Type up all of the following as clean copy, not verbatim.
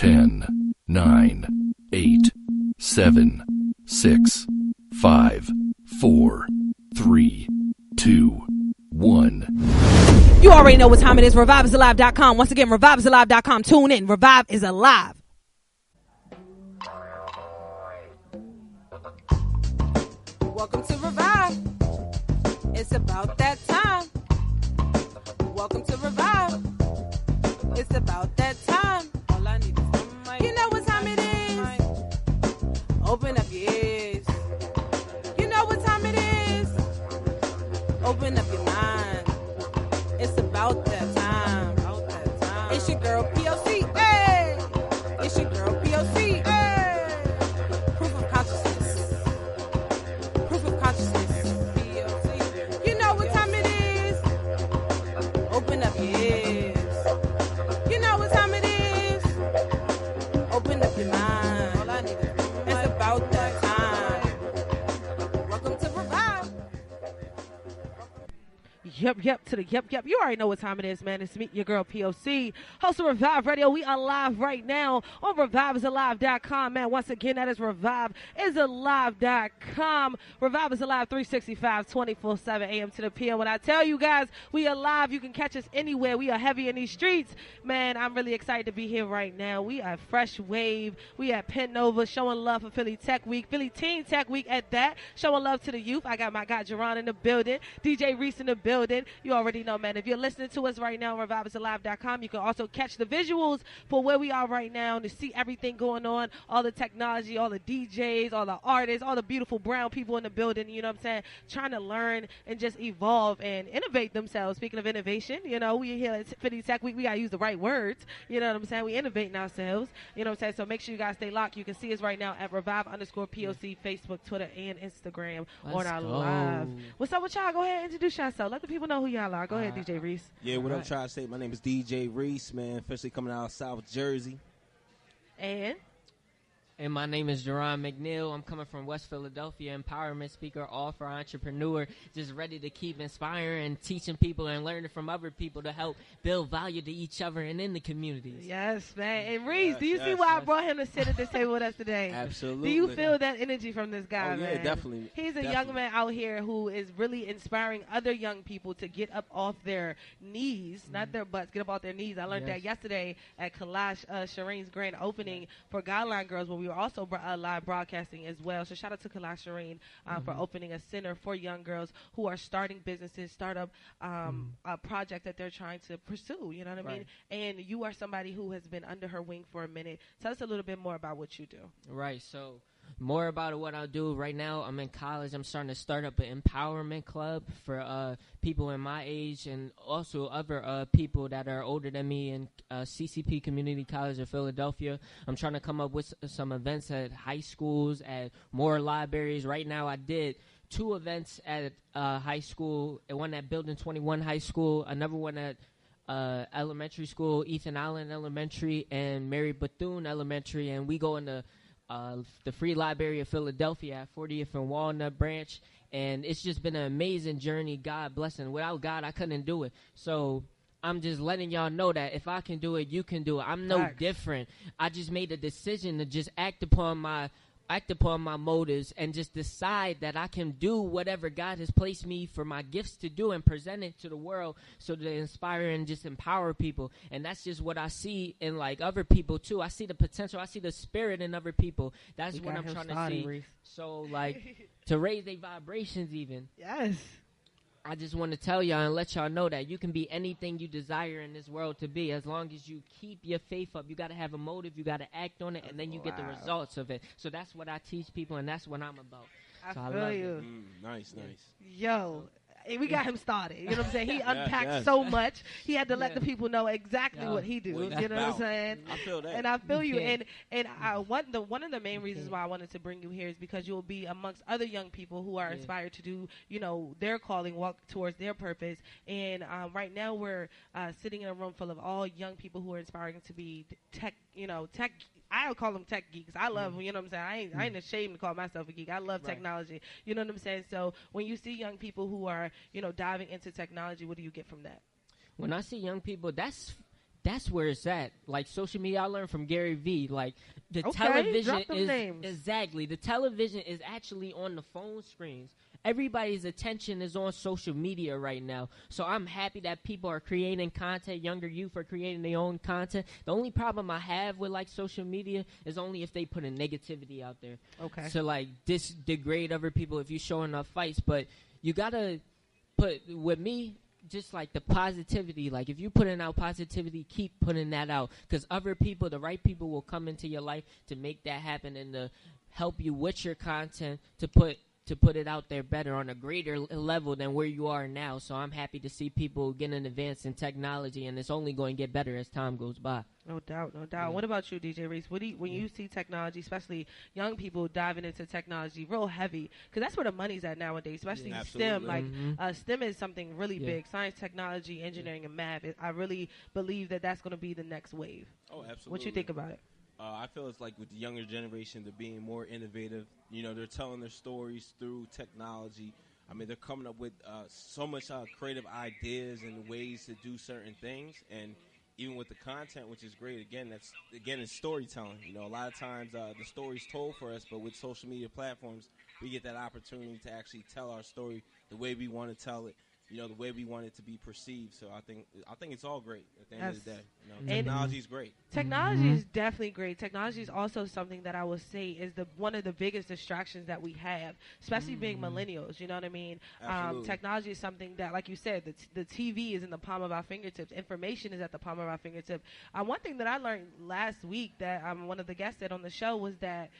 10, 9, 8, 7, 6, 5, 4, 3, 2, 1. You already know what time it is. ReviveIsAlive.com. Once again, ReviveIsAlive.com. Tune in. Revive is alive. Welcome to Revive. It's about that time. Welcome to Revive. It's about that time. All I need is one mic. You know what time it is. Open up your ears. You know what time it is. Open up your mind. It's about that time. It's your girl P.O.C. Hey! It's your girl P.O.C. Hey! Proof of consciousness. Proof of consciousness. P.O.C. You know what time it is. Open up your ears. You know what time it is. Open up your mind. All I need is it's about that time. Welcome to Revive. Yep, to the yep. You already know what time it is, man. It's me, your girl P.O.C., host of Revive Radio. We are live right now on ReviveIsAlive.com, man. Once again, that is ReviveIsAlive.com. Revive is alive 365, 24/7 a.m. to the p.m. When I tell you guys we are live, you can catch us anywhere. We are heavy in these streets, man. I'm really excited to be here right now. We are Frshwv. We at Penn Nova, showing love for Philly Tech Week, Philly Teen Tech Week at that, showing love to the youth. I got my guy Jerron in the building, DJ Reese in the building. You already know, man. If you're listening to us right now on ReviveIsAlive.com, you can also catch the visuals for where we are right now to see everything going on, all the technology, all the DJs, all the artists, all the beautiful brown people in the building, you know what I'm saying, trying to learn and just evolve and innovate themselves. Speaking of innovation, you know, we here at Philly Tech Week, we got to use the right words, you know what I'm saying, we innovating ourselves, you know what I'm saying, so make sure you guys stay locked. You can see us right now at Revive_POC, Facebook, Twitter, and Instagram on our live. What's up with y'all? Go ahead and introduce yourself. Let the people know who y'all are. Go ahead, DJ Reese. Yeah, what I'm trying to say, my name is DJ Reese, man, officially coming out of South Jersey. And my name is Jerron McNeil. I'm coming from West Philadelphia, empowerment speaker, author, entrepreneur, just ready to keep inspiring and teaching people and learning from other people to help build value to each other and in the communities. Yes, man. And Reese, do you see why I brought him to sit at this table with us today? Absolutely. Do you feel that energy from this guy, man? Yeah, definitely. He's a young man out here who is really inspiring other young people to get up off their knees, not their butts, get up off their knees. I learned that yesterday at Kalash Shireen's grand opening for Guideline Girls, where we were also live broadcasting as well. So shout out to Kalash Shireen for opening a center for young girls who are starting businesses, startup a project that they're trying to pursue, you know what I mean? And you are somebody who has been under her wing for a minute. Tell us a little bit more about what you do. Right, so more about what I do right now. I'm in college. I'm starting to start up an empowerment club for people in my age and also other people that are older than me in CCP Community College of Philadelphia. I'm trying to come up with some events at high schools, at more libraries. Right now I did 2 events at high school, one at Building 21 High School, another one at elementary school, Ethan Allen Elementary, and Mary Bethune Elementary, and we go into the Free Library of Philadelphia at 40th and Walnut Branch, and it's just been an amazing journey. God blessing. Without God, I couldn't do it. So I'm just letting y'all know that if I can do it, you can do it. I'm no different. I just made a decision to just act upon my motives and just decide that I can do whatever God has placed me for my gifts to do and present it to the world so to inspire and just empower people. And that's just what I see in like other people too. I see the potential. I see the spirit in other people. That's what I'm trying to see. Reese. So like to raise their vibrations even. Yes. I just want to tell y'all and let y'all know that you can be anything you desire in this world to be as long as you keep your faith up. You got to have a motive. You got to act on it, and then you get the results of it. So that's what I teach people, and that's what I'm about. I feel you. Nice. Yo. We got him started. You know what I'm saying? He unpacked so much. He had to let the people know exactly what he do. You know what I'm saying? I feel that. And I feel you. And one of the main reasons why I wanted to bring you here is because you'll be amongst other young people who are inspired to do, you know, their calling, walk towards their purpose. And right now we're sitting in a room full of all young people who are inspiring to be tech. I would call them tech geeks. I love, you know what I'm saying? I ain't ashamed to call myself a geek. I love technology. You know what I'm saying? So when you see young people who are, you know, diving into technology, what do you get from that? When I see young people, that's where it's at. Like social media, I learned from Gary Vee. Like the Okay, television drop them is names. exactly the television is actually on the phone screens. Everybody's attention is on social media right now. So I'm happy that people are creating content. Younger youth are creating their own content. The only problem I have with like social media is only if they put a negativity out there. Okay. So like degrade other people if you show enough fights. But you gotta put with me. Just like the positivity, like if you putting out positivity, keep putting that out, because other people, the right people, will come into your life to make that happen and to help you with your content to put it out there better on a greater level than where you are now. So I'm happy to see people getting advanced in technology, and it's only going to get better as time goes by. No doubt, no doubt. Yeah. What about you, DJ Reese? When you see technology, especially young people diving into technology real heavy, because that's where the money's at nowadays, especially STEM. Like STEM is something really big. Science, technology, engineering, and math. I really believe that that's going to be the next wave. Oh, absolutely. What you think about it? I feel it's like with the younger generation, they're being more innovative. You know, they're telling their stories through technology. I mean, they're coming up with so much creative ideas and ways to do certain things. And even with the content, which is great, it's storytelling. You know, a lot of times the story's told for us, but with social media platforms, we get that opportunity to actually tell our story the way we want to tell it. You know, the way we want it to be perceived. So I think it's all great at the end of the day. You know, technology is great. Technology is definitely great. Technology is also something that I would say is one of the biggest distractions that we have, especially being millennials. You know what I mean? Technology is something that, like you said, the TV is in the palm of our fingertips. Information is at the palm of our fingertips. One thing that I learned last week that one of the guests said on the show was that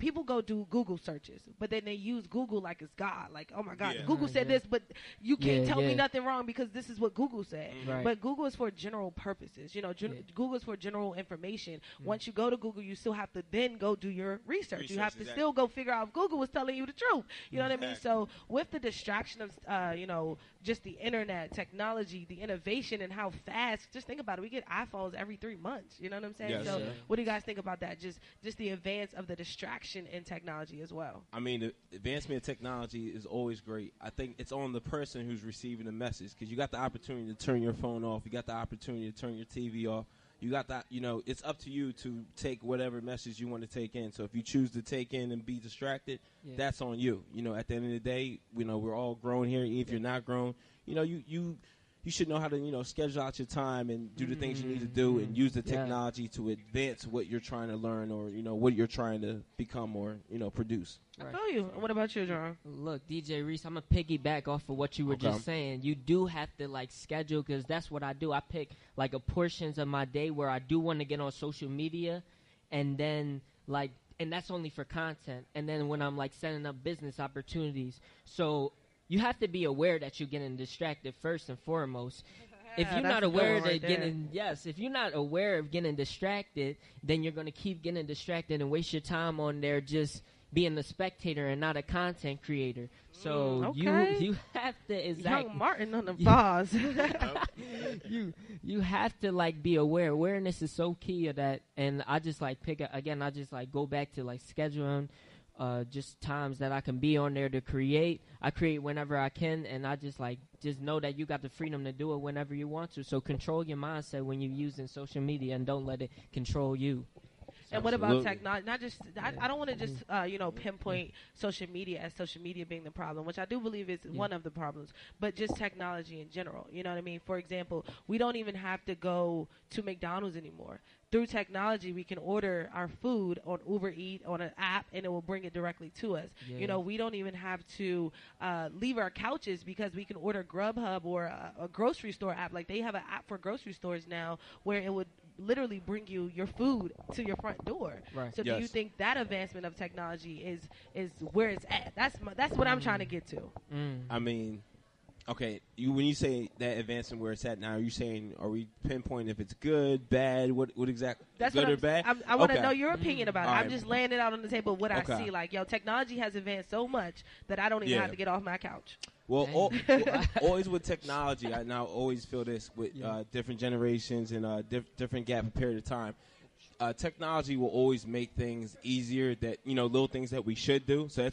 people go do Google searches, but then they use Google like it's God. Like, oh my God, Google said this, but you can't tell me nothing wrong because this is what Google said. Right. But Google is for general purposes. You know, Google is for general information. Once you go to Google, you still have to then go do your research. You have to still go figure out if Google was telling you the truth. You know what I mean? So with the distraction of, just the internet, technology, the innovation, and how fast, just think about it. We get iPhones every 3 months. You know what I'm saying? Yes. So what do you guys think about that? Just the advance of the distraction in technology as well. I mean, the advancement of technology is always great. I think it's on the person who's receiving the message, because you got the opportunity to turn your phone off. You got the opportunity to turn your TV off. You got that, it's up to you to take whatever message you want to take in. So if you choose to take in and be distracted, that's on you. At the end of the day, we're all grown here. Even if you're not grown, you should know how to, schedule out your time and do the things you need to do and use the technology to advance what you're trying to learn or, what you're trying to become or, produce. I feel you. And what about you, John? Look, DJ Reese, I'm going to piggyback off of what you were just saying. You do have to, schedule, because that's what I do. I pick, a portions of my day where I do want to get on social media, and then, and that's only for content. And then when I'm, setting up business opportunities. So you have to be aware that you're getting distracted first and foremost. If you're not aware of if you're not aware of getting distracted, then you're going to keep getting distracted and waste your time on there just being a spectator and not a content creator. So you have to Young Martin on the pause. you have to be aware. Awareness is so key of that. And I just go back to scheduling just times that I can be on there to create. I create whenever I can, and I just know that you got the freedom to do it whenever you want to. So control your mindset when you're using social media, and don't let it control you. And what about technology? Not just I don't want to just pinpoint social media as social media being the problem, which I do believe is one of the problems, but just technology in general. You know what I mean? For example, we don't even have to go to McDonald's anymore. Through technology, we can order our food on Uber Eats on an app, and it will bring it directly to us. Yeah. We don't even have to leave our couches, because we can order Grubhub or a grocery store app. Like, they have an app for grocery stores now where it would literally bring you your food to your front door. Right. So do you think that advancement of technology is where it's at? That's what I'm trying to get to. I mean, okay, when you say that advancement where it's at now, are we pinpointing if it's good, bad, what exactly? That's good or bad? I want to know your opinion about it. Right. I'm just laying it out on the table what I see. Technology has advanced so much that I don't even have to get off my couch. Well, always with technology, I now always feel this with different generations and different gap of period of time. technology will always make things easier that, little things that we should do. So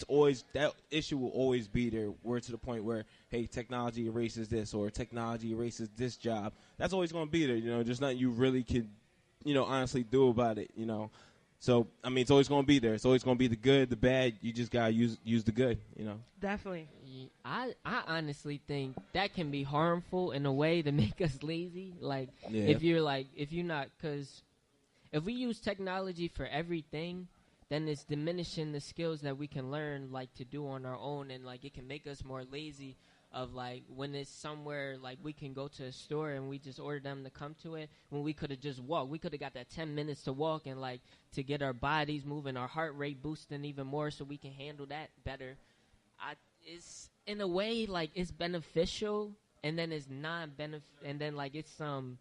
that issue will always be there. We're to the point where, hey, technology erases this or technology erases this job. That's always going to be there. There's nothing you really could, honestly do about it, So, it's always going to be there. It's always going to be the good, the bad. You just got to use the good, Definitely. I honestly think that can be harmful in a way to make us lazy. Like, if you're not, because if we use technology for everything, then it's diminishing the skills that we can learn, like, to do on our own. And, like, it can make us more lazy of, like, when it's somewhere, like, we can go to a store and we just order them to come to it, when we could have just walked. We could have got that 10 minutes to walk and, like, to get our bodies moving, our heart rate boosting even more so we can handle that better. It's, in a way, like, it's beneficial, and then it's and then, like, it's some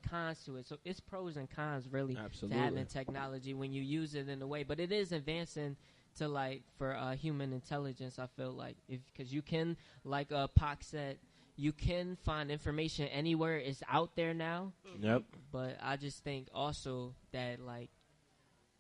cons to it. So it's pros and cons, really, Absolutely. to having technology when you use it in a way. But it is advancing to, like, for human intelligence, I feel like. Because you can, like Pac said, you can find information anywhere. It's out there now. Yep. But I just think also that, like,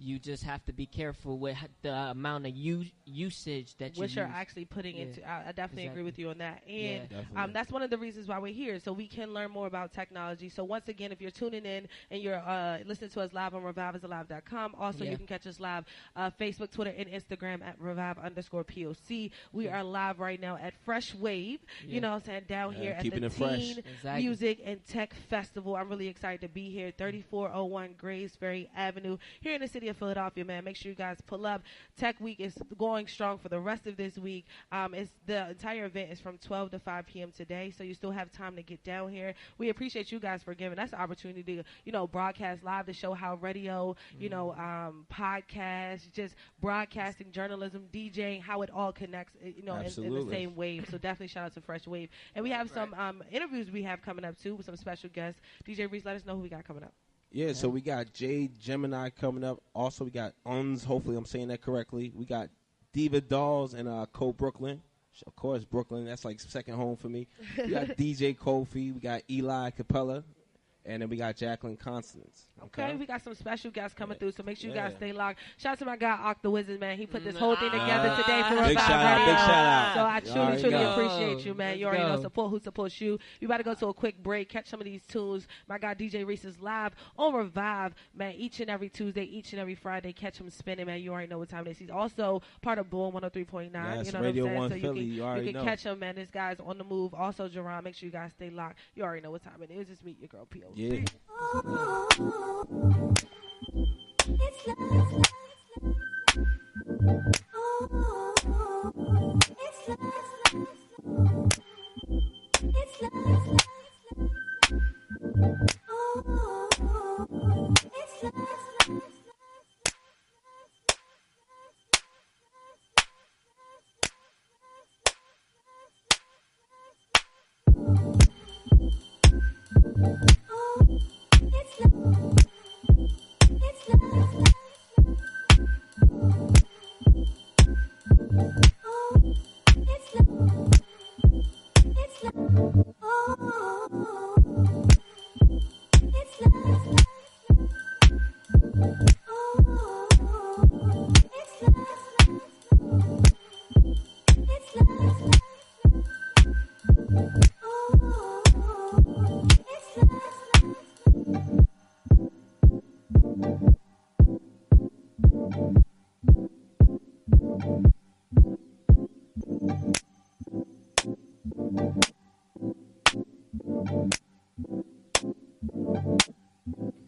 you just have to be careful with the amount of usage that you you're actually putting into. I definitely agree with you on that. And that's one of the reasons why we're here, so we can learn more about technology. So once again, if you're tuning in and you're listening to us live on ReviveIsAlive.com, also you can catch us live Facebook, Twitter, and Instagram at Revive_POC. We are live right now at Frshwv, you know what I'm saying, down here at the Teen Music and Tech Festival. I'm really excited to be here, 3401 Grays Ferry Avenue, here in the city of Philadelphia, man. Make sure you guys pull up. Tech Week is going strong for the rest of this week. It's the entire event is from 12 to 5 p.m. today, so you still have time to get down here. We appreciate you guys for giving us the opportunity to, broadcast live to show how radio, podcasts, just broadcasting, journalism, DJing, how it all connects, in the same wave. So definitely shout out to Frshwv. And we have some interviews we have coming up too with some special guests. DJ Reese, let us know who we got coming up. Yeah, so we got Jade Gemini coming up. Also, we got Uns. Hopefully, I'm saying that correctly. We got Diva Dolls and Cole Brooklyn. Of course, Brooklyn. That's like second home for me. We got DJ Kofi. We got Eli Capella. And then we got Jacqueline Constance. Okay, we got some special guests coming through, so make sure you guys stay locked. Shout out to my guy, Ock the Wizard, man. He put this whole thing together today for Big Revive shout out, Radio. big shout out. So I truly appreciate you, man. Let's You already go. know, support who supports you. We about to go to a quick break, catch some of these tunes. My guy, DJ Reese, is live on Revive, man, each and every Tuesday, each and every Friday. Catch him spinning, man. You already know what time it is. He's also part of Boom 103.9. Yes, you know Radio what I'm 1 saying? Philly, you already can know. catch him, man. This guy's on the move. Also, Jerron, make sure you guys stay locked. You already know what time it is. Just meet your girl, P.O.C. Yeah. It's love. It's love. It's love. It's love.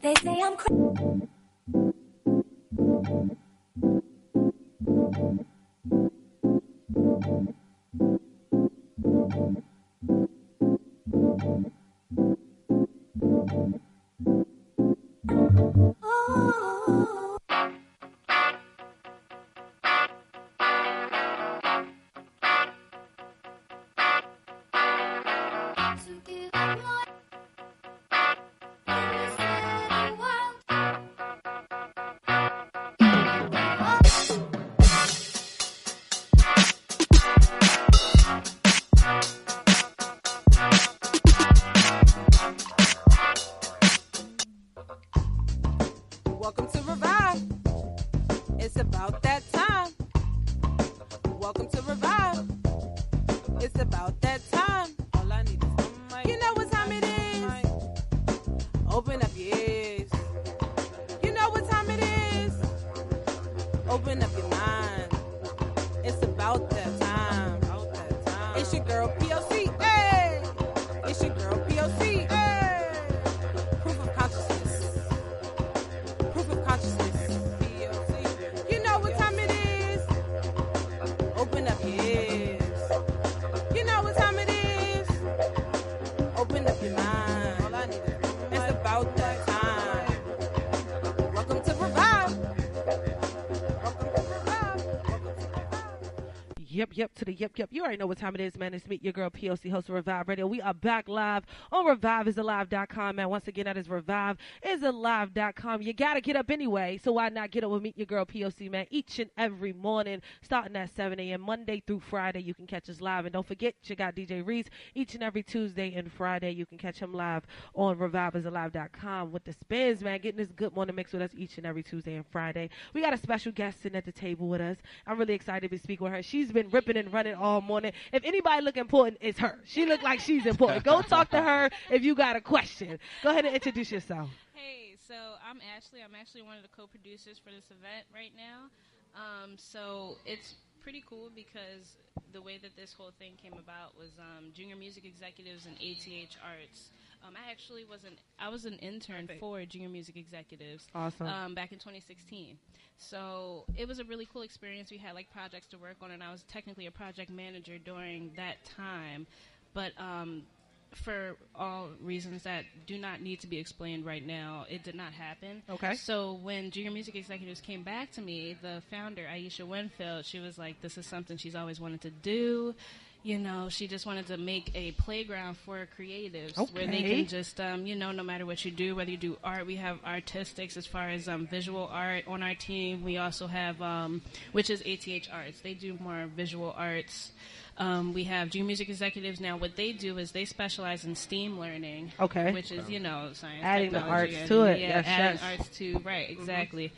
They say I'm crazy. Welcome to Revive. It's about that time. Welcome to Revive. It's about that time. All I need is one mic. You know what time it is. Open up your ears. You know what time it is. Open up your mind. It's about that time. It's your girl P.O.C. Hey! It's your girl P.O.C. Hey! Proof of consciousness. Proof of consciousness. P.O.C. You know what time it is. Open up your ears. You know what time it is. Open up your mind. All I need is it's about that time. Welcome to Revive. Welcome to Revive. Welcome to Revive. Yep to the yep. You already know what time it is, man. It's Meet Your Girl P.O.C., host of Revive Radio. We are back live on ReviveIsAlive.com, man. Once again, that is ReviveIsAlive.com. You got to get up anyway, so why not get up with Meet Your Girl P.O.C., man, each and every morning, starting at 7 a.m., Monday through Friday. You can catch us live. And don't forget, you got DJ Reese each and every Tuesday and Friday. You can catch him live on ReviveIsAlive.com with the spins, man, getting this good morning mix with us each and every Tuesday and Friday. We got a special guest sitting at the table with us. I'm really excited to be speaking with her. She's been ripping and running all morning. If anybody look important, it's her. She look like she's important. Go talk to her if you got a question. Go ahead and introduce yourself. Hey, so I'm Ashley. I'm actually one of the co-producers for this event right now. So it's pretty cool because the way that this whole thing came about was Junior Music Executives and ATH Arts. I was an intern for Junior Music Executives. Awesome. Back in 2016. So it was a really cool experience. We had like projects to work on, and I was technically a project manager during that time. But for all reasons that do not need to be explained right now, it did not happen. Okay. So when Junior Music Executives came back to me, the founder, Aisha Winfield, she was like, this is something she's always wanted to do. You know, she just wanted to make a playground for creatives where they can just, no matter what you do, whether you do art, we have artistics as far as visual art on our team. We also have, which is ATH Arts. They do more visual arts. We have Junior Music Executives. Now, what they do is they specialize in STEAM learning, which is, science, adding the technology, arts to it. Yeah, adding arts to, right, exactly.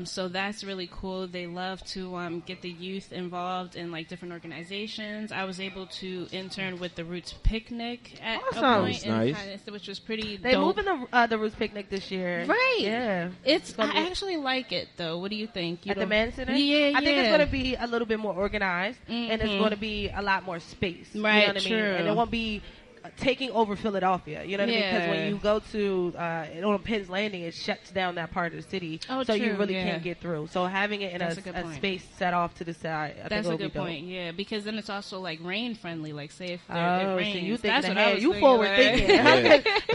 So that's really cool. They love to get the youth involved in like different organizations. I was able to intern with the Roots Picnic at a point, nice. which was pretty They dope. moving the Roots Picnic this year. Right. Yeah. I actually like it though. What do you think? At the Mann Center? Yeah, I think it's going to be a little bit more organized, and it's going to be a lot more space. Right, You know what I mean? true. And it won't be taking over Philadelphia. You know what I mean? Because when you go to on Penn's Landing, it shuts down that part of the city, so you really can't get through. So having it in a space set off to the side, I think that's it'll a good be dope. point. Yeah, because then it's also like rain friendly. Like say if it So rains, you that's thinking what I ahead. was You thinking, forward right? thinking.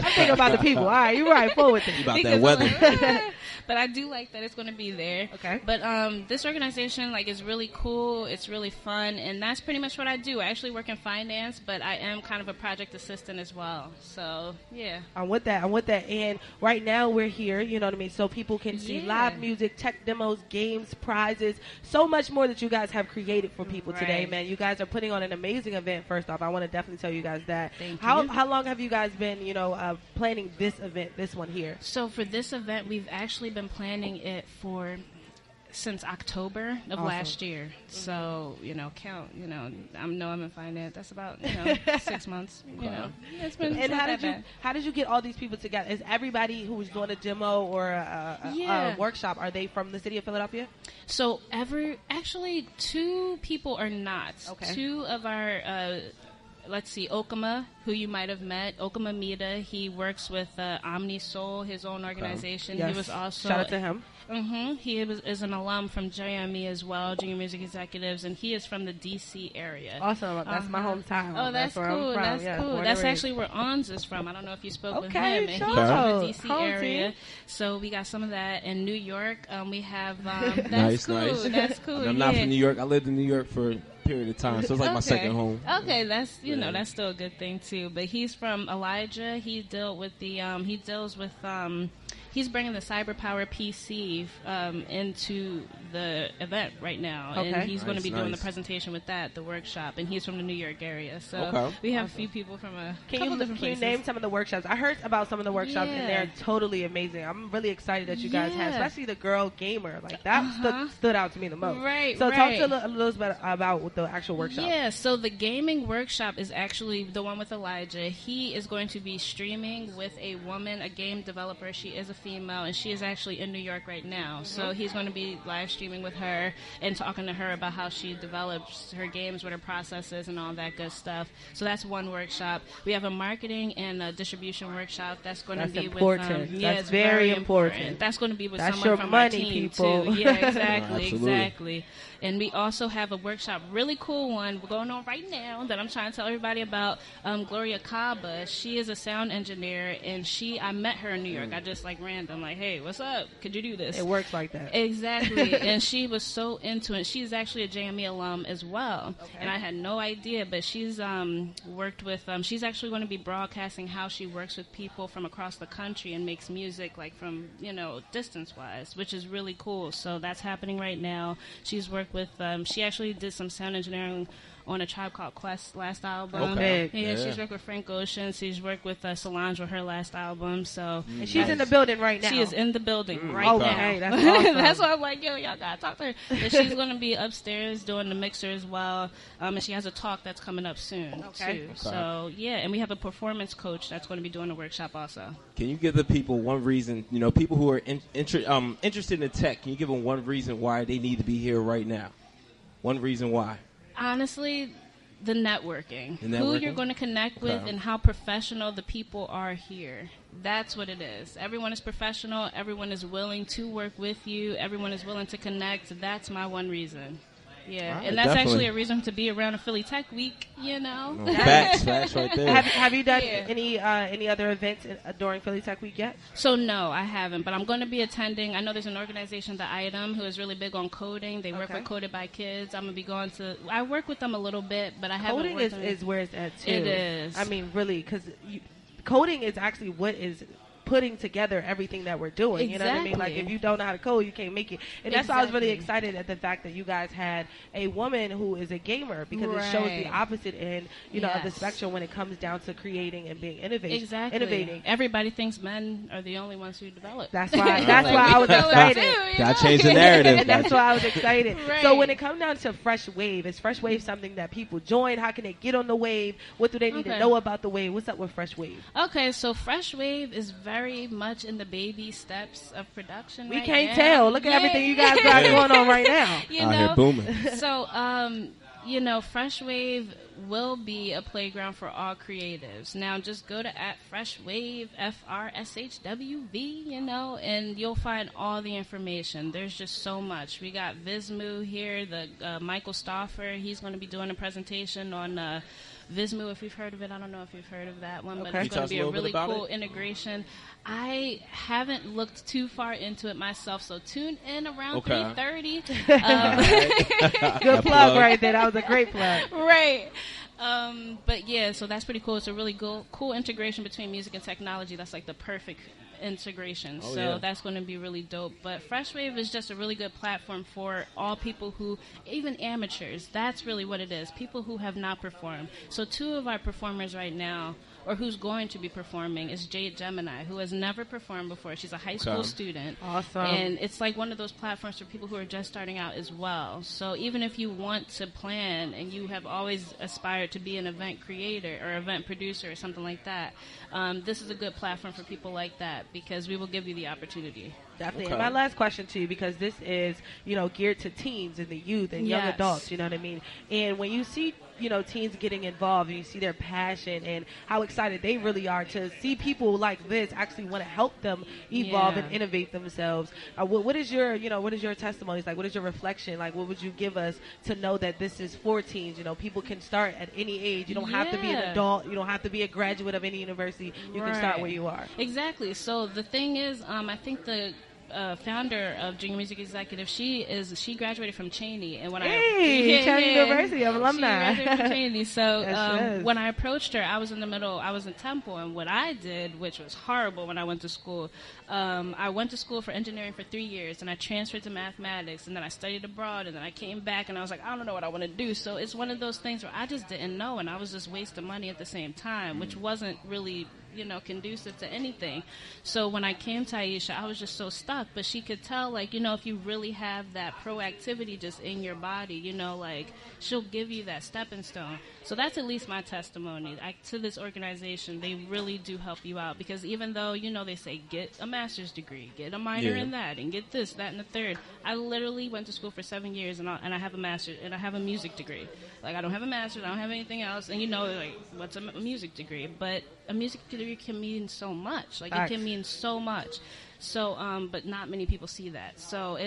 I'm thinking about the people. All right, you're right. Forward thinking. About Because that weather. but I do like that it's going to be there. Okay. But this organization is really cool. It's really fun, and that's pretty much what I do. I actually work in finance, but I am kind of a project assistant as well. So yeah. I'm with that. And right now we're here, you know what I mean, so people can see live music, tech demos, games, prizes, so much more that you guys have created for people today, man. You guys are putting on an amazing event. First off, I want to definitely tell you guys that. Thank how you. How long have you guys been, planning this event, this one here? So for this event, we've actually been planning it since October of last year. So, count, I'm in finance. That's about, 6 months, It's been And not that bad. how did you get all these people together? Is everybody who was doing a demo or a workshop, are they from the city of Philadelphia? So actually 2 people are not. Okay. 2 of our, let's see, Okama, who you might have met, Okama Mida, he works with Omni Soul, his own organization. Yes. He was also Shout out to him. He is an alum from JME as well, Junior Music Executives, and he is from the D.C. area. Awesome. That's my hometown. Oh, that's where cool. I'm from. That's Yeah, cool. born That's and actually where Ons is from. I don't know if you spoke with him. Okay, And he's sure. from the D.C. Home area. team. So we got some of that. In New York, we have... Nice, that's cool. nice. That's cool. I'm not from New York. I lived in New York for a period of time, so it's like my second home. Okay, that's that's still a good thing too. But he's from Elijah. He dealt with the he's bringing the cyber power PC into the event right now, Okay. and he's going to be doing the Nice. presentation with the workshop, and he's from the New York area. So Okay. we have a few people from a Can couple you, different can you places. name some of the workshops? I heard about some of the workshops, and Yeah. they're totally amazing. I'm really excited that you guys have, Yeah. especially the girl gamer. Like, that stood out to me the most. Right, So right. talk to a little bit about the actual workshop. Yeah, so the gaming workshop is actually the one with Elijah. He is going to be streaming with a woman, a game developer. She is a female, and she is actually in New York right now. So he's going to be live streaming with her and talking to her about how she develops her games, what her process is, and all that good stuff. So that's one workshop. We have a marketing and a distribution workshop. That's going That's to be important. with That's it's very important. That's going to be with That's someone your from money, our team people. too. Yeah, exactly, Absolutely. exactly. And we also have a workshop, really cool one going on right now that I'm trying to tell everybody about. Gloria Kaba, she is a sound engineer, and I met her in New York. I just random, hey, what's up? Could you do this? It works like that. Exactly. And she was so into it. She's actually a JME alum as well. Okay. And I had no idea, but she's worked with, she's actually going to be broadcasting how she works with people from across the country and makes music from, distance-wise, which is really cool. So that's happening right now. She's worked with, she actually did some sound engineering on a Tribe Called Quest last album. Okay. Yeah, Yeah. she's worked with Frank Ocean. She's worked with Solange with her last album. So And she's in the building right now. she is in the building right Okay, now. that's awesome. That's why I'm like, yo, y'all gotta talk to her. And she's gonna be upstairs doing the mixer as well. And she has a talk that's coming up soon too. So yeah, and we have a performance coach that's going to be doing the workshop also. Can you give the people one reason, people who are interested in tech, can you give them one reason why they need to be here right now? One reason why. Honestly, the networking. The Who networking? you're going to connect with Okay. and how professional the people are here. That's what it is. Everyone is professional. Everyone is willing to work with you. Everyone is willing to connect. That's my one reason. Yeah, Right, and that's definitely. actually a reason to be around a Philly Tech Week, Facts right there. Have you done Yeah. any other events during Philly Tech Week yet? So no, I haven't, but I'm going to be attending. I know there's an organization, The Item, who is really big on coding. They work Okay. with Coded by Kids. I'm going to be going to. I work with them a little bit, but I haven't. Coding worked on is where it's at too. It is. I mean, really, because coding is actually what is putting together everything that we're doing. You know what I mean? Like, Exactly. if you don't know how to code, you can't make it. And that's why I was really Exactly. excited at the fact that you guys had a woman who is a gamer, because it shows the Right. opposite end, of the Yes. spectrum when it comes down to creating and being innovating. Exactly. Everybody thinks men are the only ones who develop. That's why. Like, That's we why I can was do it excited. too, you Gotta know? change the narrative. And that's why I was excited. Right. So when it comes down to Frshwv, is Frshwv something that people join? How can they get on the wave? What do they need to Okay. know about the wave? What's up with Frshwv? Okay, so Frshwv is very much in the baby steps of production. We right can't now. tell. Look at everything you guys got Yeah. going on right now. You Out know, here booming. So, Frshwv will be a playground for all creatives. Now, just go to @Frshwv, FRSHWV, and you'll find all the information. There's just so much. We got Vismu here, the Michael Stauffer. He's going to be doing a presentation on Vismu, if you've heard of it. I don't know if you've heard of that one, but Okay. it's Can you tell going us to be a a little bit really about cool it? integration. I haven't looked too far into it myself, so tune in around Okay. 3:30. Good plug right there. That was a great plug. Right. But yeah, so that's pretty cool. It's a really cool integration between music and technology. That's like the perfect integration. Oh, So yeah. that's going to be really dope. But Frshwv is just a really good platform for all people who, even amateurs, that's really what it is. People who have not performed. So 2 of our performers right now, or who's going to be performing, is Jade Gemini, who has never performed before. She's a high school Okay. student. Awesome. And it's like one of those platforms for people who are just starting out as well. So even if you want to plan and you have always aspired to be an event creator or event producer or something like that, this is a good platform for people like that, because we will give you the opportunity. Definitely. Okay. And my last question to you, because this is, geared to teens and the youth and young Yes. adults, you know what I mean? And when you see, teens getting involved and you see their passion and how excited they really are to see people like this actually want to help them evolve Yeah. and innovate themselves. What is your, what is your testimonies? Like, what is your reflection? Like, what would you give us to know that this is for teens? People can start at any age. You don't have to be an Yeah. adult. You don't have to be a graduate of any university. You can start Right. where you are. Exactly. So the thing is, I think the founder of Junior Music Executive, she graduated from Cheney, and when Cheney University of alumni. She graduated from Cheney. So Yes. when I approached her, I was in Temple, and what I did, which was horrible when I went to school, I went to school for engineering for 3 years, and I transferred to mathematics, and then I studied abroad, and then I came back, and I was like, I don't know what I want to do. So it's one of those things where I just didn't know, and I was just wasting money at the same time, which wasn't really, conducive to anything. So when I came to Aisha, I was just so stuck, but she could tell, like, if you really have that proactivity just in your body, like, she'll give you that stepping stone. So that's at least my testimony. To this organization, they really do help you out, because even though, they say get a master's degree, get a minor in that, and get this, that, and the third, I literally went to school for 7 years, and I have a master's, and I have a music degree. Like, I don't have a master's, I don't have anything else, and like, what's a music degree? But a music degree can mean so much. Like, it can mean so much. So, but not many people see that. So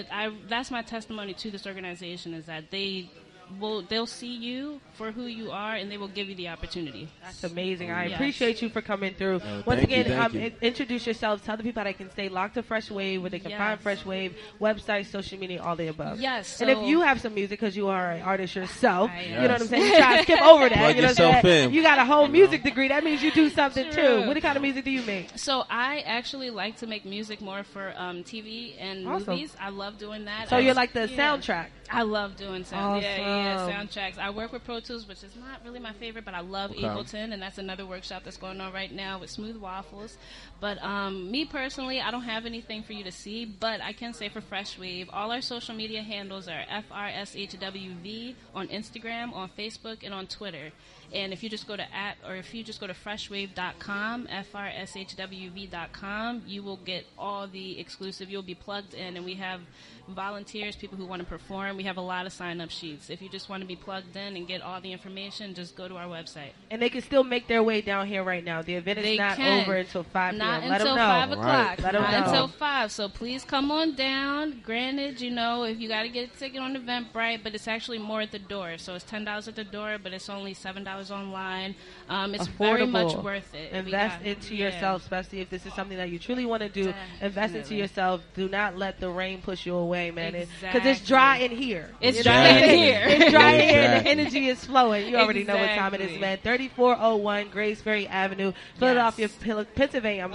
that's my testimony to this organization, is that they'll see you for who you are, and they will give you the opportunity. That's amazing. I appreciate you for coming through. Once thank again, you. Introduce yourselves. Tell the people how they can stay locked to Frshwv, where they can find Frshwv, website, social media, all the above. Yes. And if you have some music, because you are an artist yourself, I you am. know what I'm saying? You try to skip over that. Plug You know what I'm yourself saying? in. You got a whole music degree. That means you do something True. too. What kind of music do you make? So I actually like to make music more for TV and Awesome. movies. I love doing that. So you're like the soundtrack. I love doing sound. Yeah, Awesome. soundtracks. I work with Pro Tools, which is not really my favorite, but I love Ableton, and that's another workshop that's going on right now with Smooth Waffles. But me personally, I don't have anything for you to see, but I can say for Frshwv, all our social media handles are FRSHWV on Instagram, on Facebook, and on Twitter. And if you just go to frshwv.com, FRSHWV.com, you will get all the exclusive. You'll be plugged in, and we have volunteers, people who want to perform. We have a lot of sign-up sheets. If you just want to be plugged in and get all the information, just go to our website. And they can still make their way down here right now. The event is not over until 5 p.m. Not Let until them know. 5 o'clock. Let them Not know. until 5. So please come on down. Granted, if you got to get a ticket on Eventbrite, but it's actually more at the door. So it's $10 at the door, but it's only $7 online. It's very much worth it. Invest into yourself, especially if this is something that you truly want to do. Invest into yourself. Do not let the rain push you away, man. Because it's dry in here. It's dry in here. It's dry in here, and the energy is flowing. You already know what time it is, man. 3401 Grace Ferry Avenue, Philadelphia, Pennsylvania.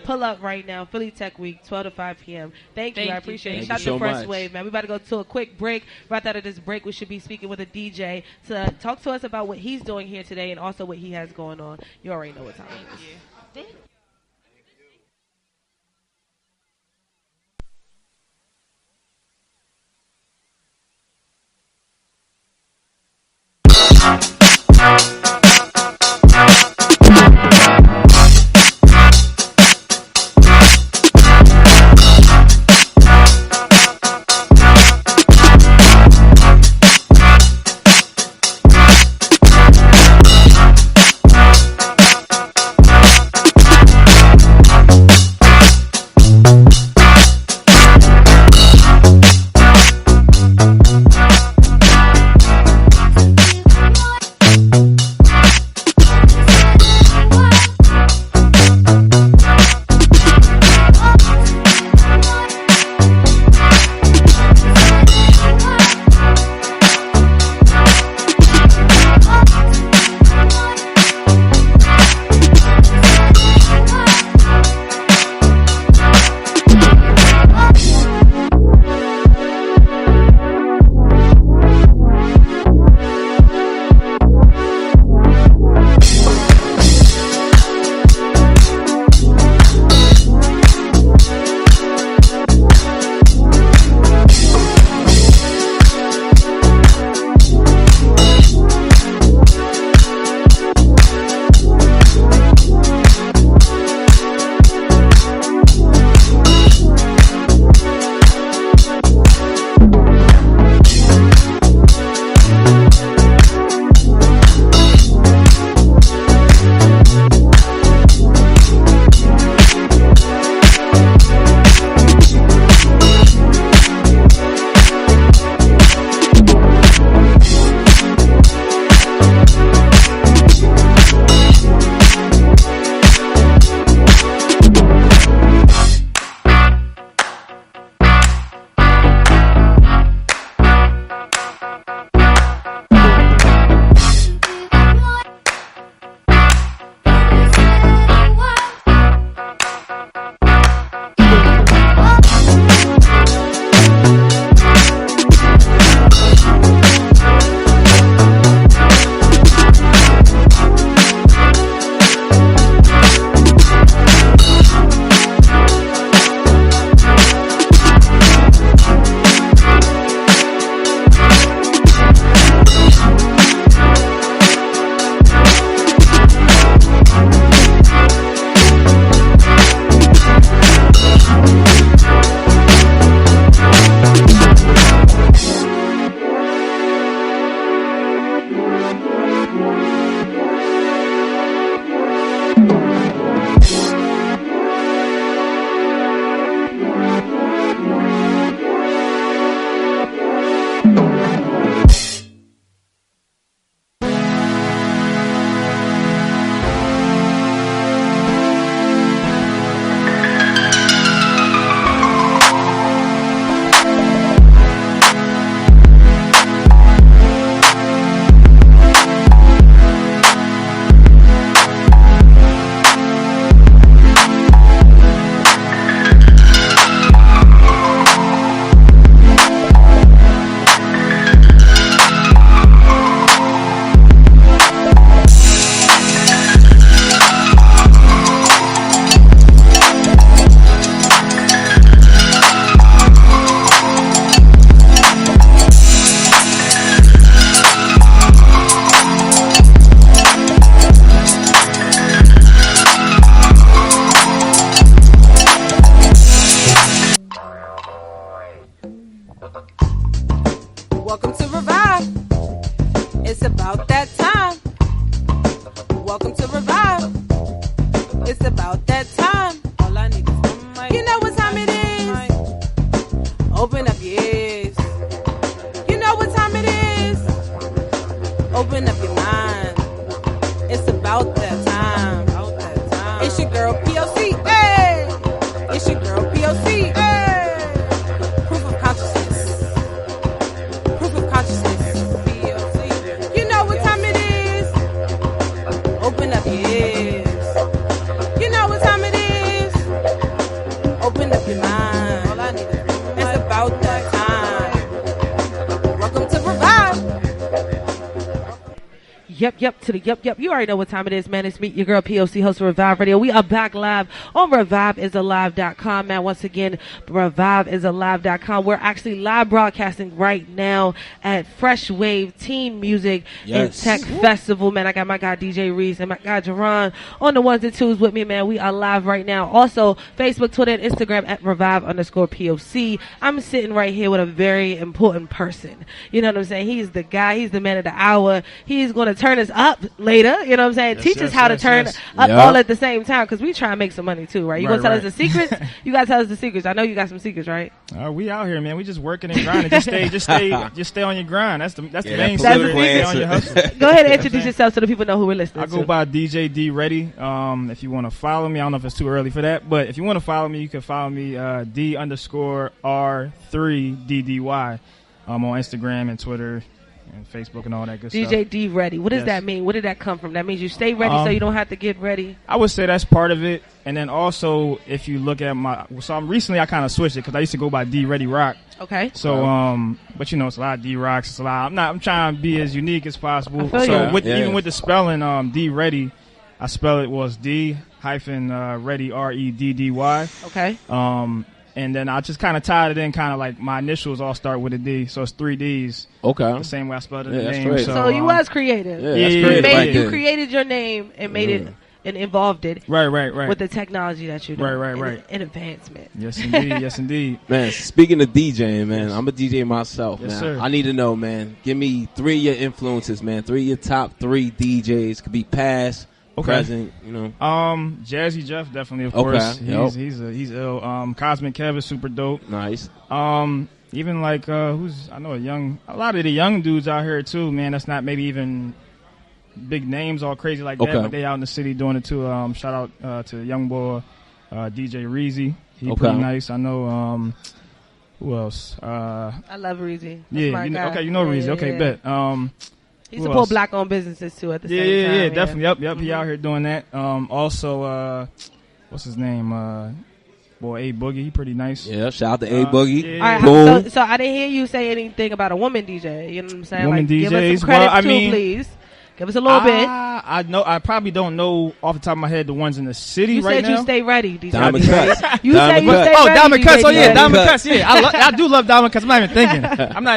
Pull up right now. Philly Tech Week, 12 to 5 p.m. Thank you. I appreciate it. Shout out to Frshwv, man. We about to go to a quick break. Right out of this break, we should be speaking with a DJ to talk to us about what he's doing here today and also what he has going on. You already know what time it is. Thank you. Welcome to Revive. It's about that time. Welcome to Revive. It's about that time. All I need is one mic. You know what time it is. Open up your ears. You know what time it is. Open up your mind. It's about that time. It's your girl P.O.C. Hey! It's your girl P.O.C. Hey! Proof of consciousness. Proof of consciousness. P.O.C. You know what time it is. Open up your ears. You know what time it is. Open up your mind. All I need is it's about that time. Welcome to Revive. Yep, to the yep. You already know what time it is, man. It's me, your girl P.O.C., host of Revive Radio. We are back live on ReviveIsAlive.com, man. Once again, ReviveIsAlive.com. We're actually live broadcasting right now at Frshwv Teen Music and Tech Festival, man. I got my guy DJ Reese and my guy Jerron on the ones and twos with me, man. We are live right now. Also, Facebook, Twitter, and Instagram at Revive_POC. I'm sitting right here with a very important person. You know what I'm saying? He's the guy. He's the man of the hour. He's going to turn us up later, you know what I'm saying? Teach us how to turn up all at the same time, because we try to make some money too, right? You gonna tell us the secrets? You gotta tell us the secrets. I know you got some secrets, right? We out here, man. We just working and grinding. Just stay on your grind. That's the main secret. Stay on your hustle. Go ahead and introduce yourself so the people know who we're listening I go by DJ D Ready. If you want to follow me, I don't know if it's too early for that, but if you want to follow me, you can follow me D_R3DDY on Instagram and Twitter and Facebook and all that good stuff. DJ D Ready. What does that mean? Where did that come from? That means you stay ready so you don't have to get ready? I would say that's part of it. And then also, if you look at recently I kind of switched it because I used to go by D Ready Rock. Okay. So, but you know, it's a lot of D Rocks. It's a lot. I'm trying to be as unique as possible. So even with the spelling, D Ready, I spell it was D-Ready REDDY. Okay. And then I just kind of tied it in, kind of like my initials all start with a D, so it's 3 Ds. Okay. The same way I spelled it in the that's name. great. So you was creative. You created your name and made it and involved it. Right. With the technology that you do. Right. In advancement. Yes, indeed. Man, speaking of DJing, man, I'm a DJ myself. Yes, now. sir. I need to know, man. Give me 3 of your influences, man. 3 of your top 3 DJs. Could be past. Present, you know. Jazzy Jeff, definitely, of course. He's ill. Cosmic Kev is super dope. Nice. Even like a lot of the young dudes out here too, man. That's not maybe even big names, all crazy like that, but they out in the city doing it too. Shout out to young boy DJ Reezy. He pretty nice. I know. Who else? I love Reezy. You know Reezy. Okay, bet. He support black-owned businesses too at the same time. Yeah, definitely. Yep. Mm-hmm. He out here doing that. Also, what's his name? Boy, A Boogie. He pretty nice. Yeah, shout out to A Boogie. Yeah. All right, so I didn't hear you say anything about a woman DJ. You know what I'm saying? Woman DJs. Give us some credit please. Give us a little bit. I know. I probably don't know off the top of my head the ones in the city right now. You said you stay ready, DJ. Diamond Cuts. You say you stay ready. Oh, Diamond Cuts. Oh, yeah, Diamond Cuts. Cuts. Yeah, I do love Diamond Cuts. I'm not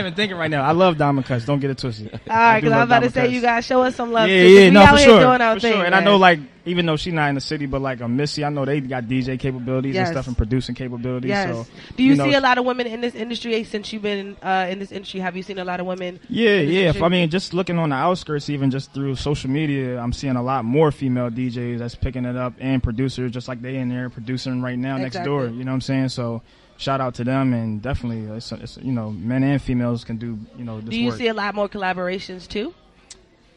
even thinking. right now. I love Diamond Cuts. Don't get it twisted. All right, because I was about to say you guys show us some love. Yeah, no, for sure. Doing our thing, and I know, like, even though she's not in the city, but like Missy, I know they got DJ capabilities and stuff and producing capabilities. Yes. So, do you see a lot of women in this industry since you've been in this industry? Have you seen a lot of women? Yeah. I mean, just looking on the outskirts, even just through social media, I'm seeing a lot more female DJs that's picking it up and producers, just like they in there producing right now next door. You know what I'm saying? So shout out to them, and definitely, it's men and females can do this work. Do you see a lot more collaborations too?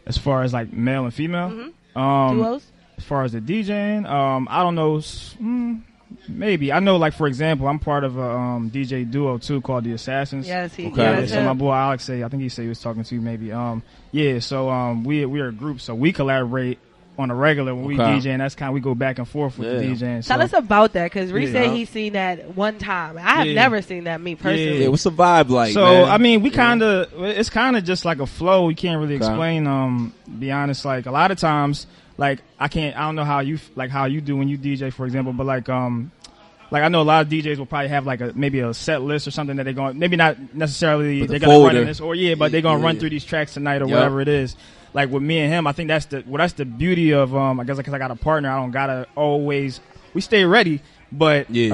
As far as like male and female, duos. As far as the DJing, I don't know. Maybe I know. Like for example, I'm part of a DJ duo too called the Assassins. Yes, so my boy Alex I think he was talking to you maybe. So we're a group, so we collaborate on a regular when we DJ, and that's kind of we go back and forth with the DJing. Tell us about that, because Reese said he's seen that one time. I have never seen that, me personally. Yeah, what's the vibe like? So man? I mean, it's kind of just like a flow. You can't really explain. Be honest, like a lot of times. Like I don't know how you do when you DJ, for example, but like I know a lot of DJs will probably have like maybe a set list or something that they're going, maybe not necessarily they're going to run in this, or but they're going to run through these tracks tonight or whatever it is. Like with me and him, I think that's the beauty of I guess because I got a partner, I don't gotta always we stay ready, but we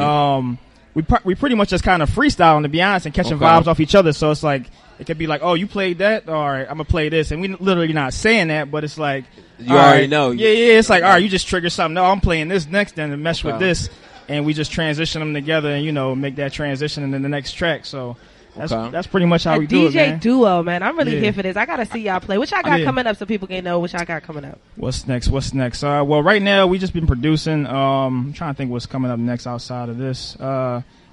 we pretty much just kind of freestyling, to be honest, and catching vibes off each other. So it's like it could be like, oh, you played that, all right, I'm gonna play this, and we literally not saying that, but it's like you already know. Yeah, it's like, all right, you just trigger something. No, I'm playing this next, then to mesh with this, and we just transition them together, and make that transition into the next track. So. That's pretty much how we do it, man. DJ duo, man. I'm really here for this. I gotta see y'all play. What y'all got coming up so people can know what y'all got coming up? What's next? Well, right now we just been producing. I'm trying to think what's coming up next outside of this.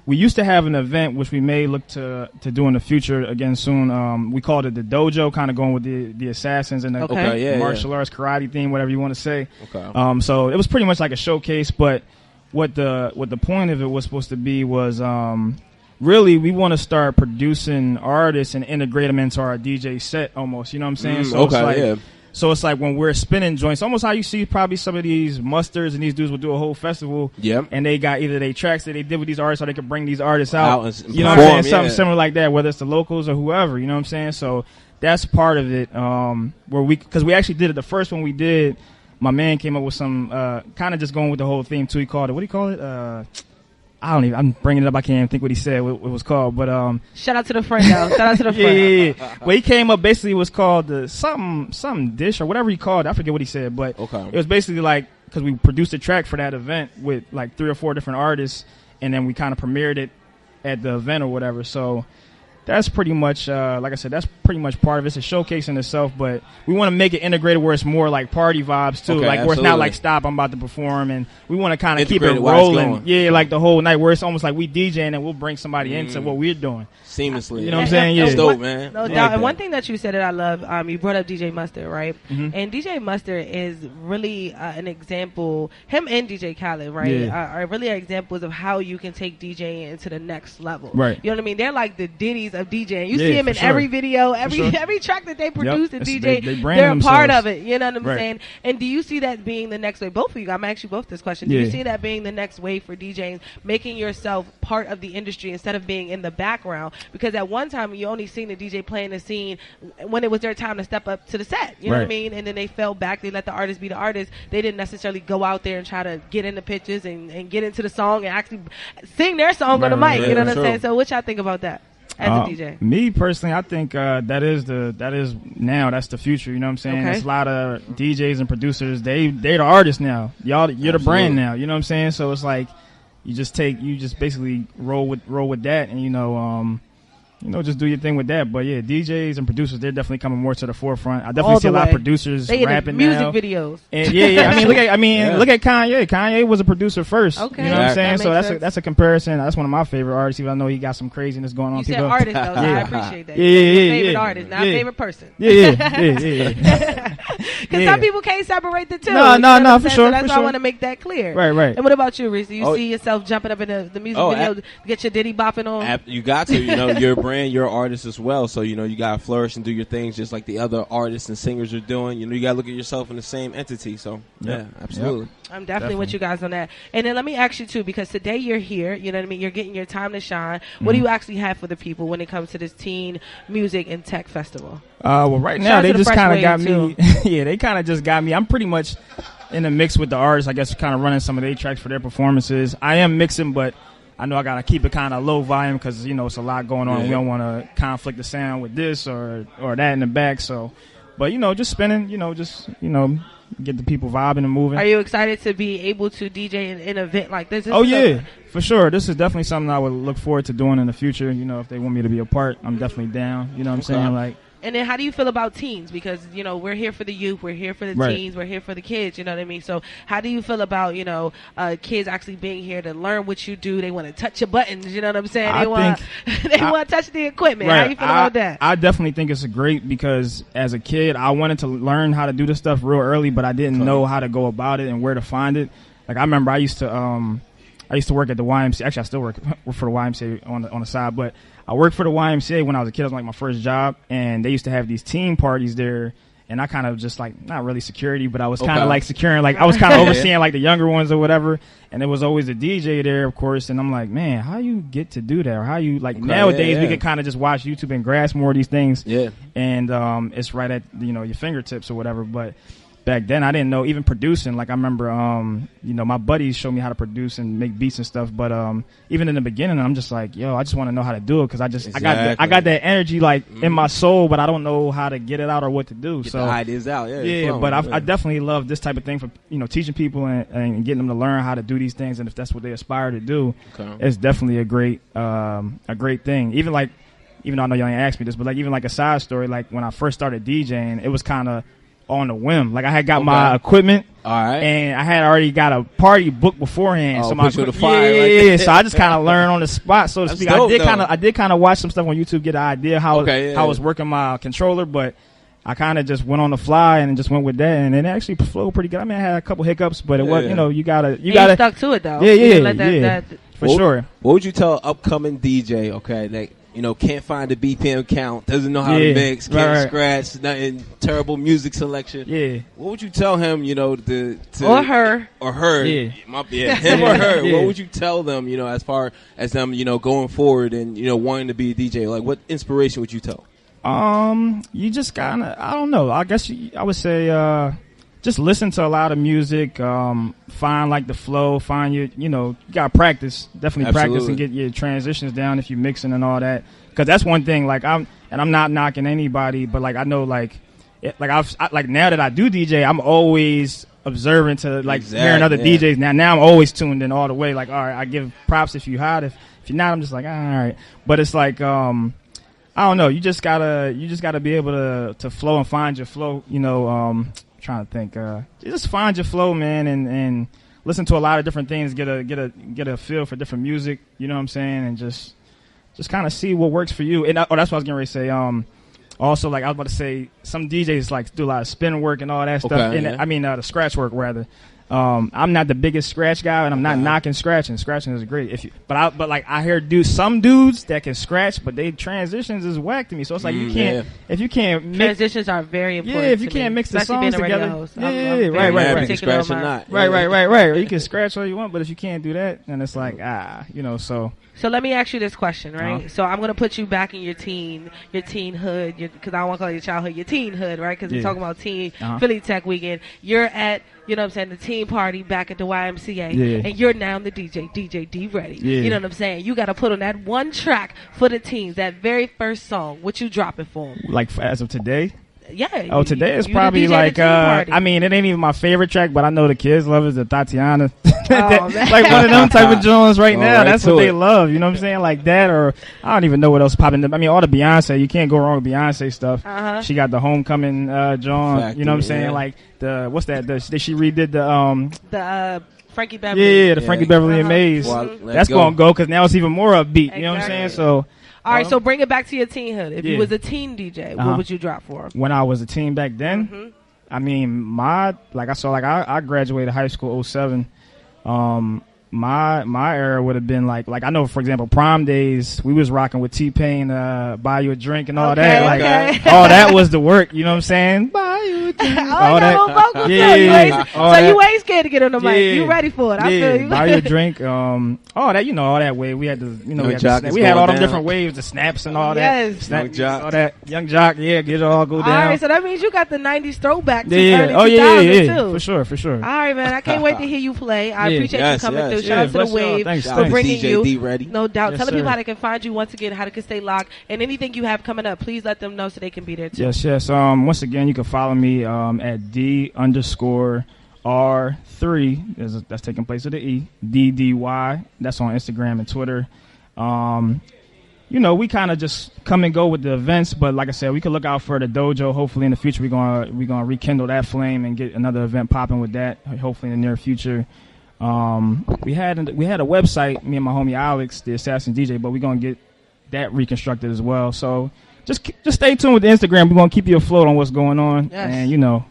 We used to have an event which we may look to do in the future again soon. We called it the Dojo, kind of going with the assassins and the martial arts karate theme, whatever you want to say. Okay. So it was pretty much like a showcase, but what the point of it was supposed to be was really, we want to start producing artists and integrate them into our DJ set almost. You know what I'm saying? So it's like when we're spinning joints, almost how you see probably some of these mustards and these dudes will do a whole festival. Yep. And they got either they tracks that they did with these artists or they could bring these artists out. And you know what I'm saying? Something similar like that, whether it's the locals or whoever. You know what I'm saying? So that's part of it. Because we actually did it. The first one we did, my man came up with some kind of just going with the whole theme too. He called it, what do you call it? I'm bringing it up. I can't even think what he said, what it was called. But shout out to the friend, though. Shout out to the friend. Yeah. Well, he came up, basically it was called the something dish or whatever he called it. I forget what he said, but it was basically like, because we produced a track for that event with like 3 or 4 different artists, and then we kind of premiered it at the event or whatever. So that's pretty much, like I said, that's pretty much part of it. It's a showcase in itself, but we want to make it integrated where it's more like party vibes too. Where it's not like, stop, I'm about to perform, and we want to kind of keep it rolling. Yeah, like the whole night, where it's almost like we DJing and we'll bring somebody into what we're doing. Seamlessly. You know what I'm saying? Yeah. It's dope, man. No doubt. And one thing that you said that I love, you brought up DJ Mustard, right? Mm-hmm. And DJ Mustard is really an example, him and DJ Khaled, right? Are really examples of how you can take DJing into the next level. Right. You know what I mean? They're like the Diddy's of DJing. You see him in every video, every track that they produce and DJ, they're a part of it. You know what I'm saying? And do you see that being the next wave? Both of you, I'm asking you both this question. Do you see that being the next wave for DJing, making yourself part of the industry instead of being in the background? Because at one time you only seen the DJ playing the scene when it was their time to step up to the set. You know what I mean? And then they fell back. They let the artist be the artist. They didn't necessarily go out there and try to get in the pitches and get into the song and actually sing their song on the mic. You know what I'm saying? So what y'all think about that as a DJ? Me personally, I think that's the future. You know what I'm saying? There's a lot of DJs and producers. They're the artists now. You're the brand now. You know what I'm saying? So it's like you just basically roll with that, and just do your thing with that. But yeah, DJs and producers, they're definitely coming more to the forefront. I definitely see a lot of producers rapping music now. Videos. And look at Kanye. Kanye was a producer first. Okay. You know what I'm saying? So that's a comparison. That's one of my favorite artists, even though I know he got some craziness going on. You said artist though, so I appreciate that. Favorite artist, not favorite person. Yeah. Because some people can't separate the two. No, for sure. So that's why I want to make that clear. Right. And what about you, Reese? Do you see yourself jumping up in the music video, get your Diddy bopping on? You got to. You're a brand, you're an artist as well. So, you got to flourish and do your things just like the other artists and singers are doing. You got to look at yourself in the same entity. So, yeah, absolutely. Yep. I'm definitely with you guys on that. And then let me ask you, too, because today you're here, you know what I mean? You're getting your time to shine. What do you actually have for the people when it comes to this teen music and tech festival? Well, right now, they just kind of got me. Yeah, they kind of just got me. I'm pretty much in the mix with the artists, I guess, kind of running some of their tracks for their performances. I am mixing, but I know I got to keep it kind of low volume because, it's a lot going on. We don't want to conflict the sound with this or that in the back. So, but, just spinning, get the people vibing and moving. Are you excited to be able to DJ in an event like this? For sure. This is definitely something I would look forward to doing in the future. If they want me to be a part, I'm definitely down. You know what I'm saying? And then how do you feel about teens? Because, we're here for the youth. We're here for the teens. We're here for the kids. You know what I mean? So how do you feel about, kids actually being here to learn what you do? They want to touch your buttons. You know what I'm saying? They want to touch the equipment. Right. How you feel about that? I definitely think it's great because as a kid, I wanted to learn how to do this stuff real early, but I didn't know how to go about it and where to find it. Like I remember I used to work at the YMCA. Actually, I still work for the YMCA on the side, but I worked for the YMCA when I was a kid. It was like my first job, and they used to have these team parties there, and I kind of just not really security, but I was kind of like securing, I was kind of overseeing the younger ones or whatever, and there was always a DJ there, of course, and I'm like, man, how you get to do that? Or how you, nowadays we can kind of just watch YouTube and grasp more of these things, and it's right at, your fingertips or whatever, but back then I didn't know even producing. Like I remember, my buddies showed me how to produce and make beats and stuff. But even in the beginning, I'm just like, yo, I just want to know how to do it because I got that energy like in my soul, but I don't know how to get it out or what to do. Get so the ideas out, But I definitely love this type of thing for teaching people and getting them to learn how to do these things, and if that's what they aspire to do, it's definitely a great thing. Even though I know y'all ain't asked me this, but like even like a side story, like when I first started DJing, it was kind of on a whim. Like I had got my equipment, and I had already got a party booked beforehand. So my the fire, so I just kind of learned on the spot, so to speak. Dope, I did kind of watch some stuff on YouTube, get an idea how I was working my controller, but I kind of just went on the fly and just went with that, and it actually flowed pretty good. I mean, I had a couple hiccups, but it was you gotta stuck to it though. For sure. What would you tell upcoming DJ? Okay, like can't find a BPM count, doesn't know how to mix, can't scratch, nothing, terrible music selection. Yeah. What would you tell him? Or her. Yeah. Him or her. Yeah. What would you tell them? As far as them, going forward and wanting to be a DJ. Like, what inspiration would you tell? You just kinda, I don't know. I guess I would say, just listen to a lot of music, find like the flow, find your, you gotta practice, definitely practice and get your transitions down if you're mixing and all that. Cause that's one thing, like I'm not knocking anybody, but like I know like now that I do DJ, I'm always observant to hearing other DJs. Now I'm always tuned in all the way. Like, all right, I give props if you hot, if you're not, I'm just like, all right. But it's like, I don't know. You just gotta be able to flow and find your flow, trying to think, just find your flow, man, and listen to a lot of different things, get a feel for different music, you know what I'm saying, and just kind of see what works for you. And that's what I was getting ready to say. Also, like I was about to say, some DJs like do a lot of spin work and all that stuff. And I mean, the scratch work rather. I'm not the biggest scratch guy, and I'm not knocking scratching. Scratching is great. But I hear some dudes that can scratch, but they transitions is whack to me. So it's like if you can't mix, transitions are very important. Yeah, if you can't mix the songs together, host, right. Right. You can scratch all you want, but if you can't do that, then it's like so. So let me ask you this question, right? So I'm gonna put you back in your teen hood, because I don't want to call it your childhood, your teen hood, right? Because we're talking about teen Philly Tech Weekend. You're at, the teen party back at the YMCA, and you're now the DJ D Ready. You know what I'm saying? You got to put on that one track for the teens, that very first song. What you dropping for them? Like as of today? Yeah. Oh, today is probably like, I mean, it ain't even my favorite track, but I know the kids love it, the Tatiana. Like one of them type of joints right now. That's what they love. You know what I'm saying? Like that, or I don't even know what else popping. I mean, all the Beyonce, you can't go wrong with Beyonce stuff. She got the Homecoming joint. You know what I'm saying? Like what's that? She redid the Frankie Beverly. Yeah, the Frankie Beverly and Maze. Well, that's gonna go because now it's even more upbeat. You know what I'm saying? So. All right, so bring it back to your teen hood. If you was a teen DJ, what would you drop for? When I was a teen back then, I mean, I graduated high school 07. My era would have been like I know, for example, prom days, we was rocking with T-Pain, buy you a drink and all that. Like all that was the work, you know what I'm saying? Buy you a drink. All that. So you ain't scared to get on the mic. You ready for it. I feel you. Buy you a drink. All that, all that wave. We had to, we had all them different waves, the snaps and all that. Yes. Young Jock. All that. Young Jock, get it all go down. All right, so that means you got the 90s throwback to early 2000s too. For sure. All right, man. I can't wait to hear you play. I appreciate you coming through. Shout out to the wave for bringing you. D Ready. No doubt. Tell the people how they can find you once again, how they can stay locked, and anything you have coming up. Please let them know so they can be there too. Yes. Once again, you can follow me at D_R3. That's taking place with the E. DDY. That's on Instagram and Twitter. We kind of just come and go with the events, but like I said, we can look out for the dojo. Hopefully in the future, we're gonna rekindle that flame and get another event popping with that. Hopefully in the near future. We had a website, me and my homie Alex, the Assassin DJ, but we're gonna get that reconstructed as well. So just stay tuned with the Instagram. We're gonna keep you afloat on what's going on, and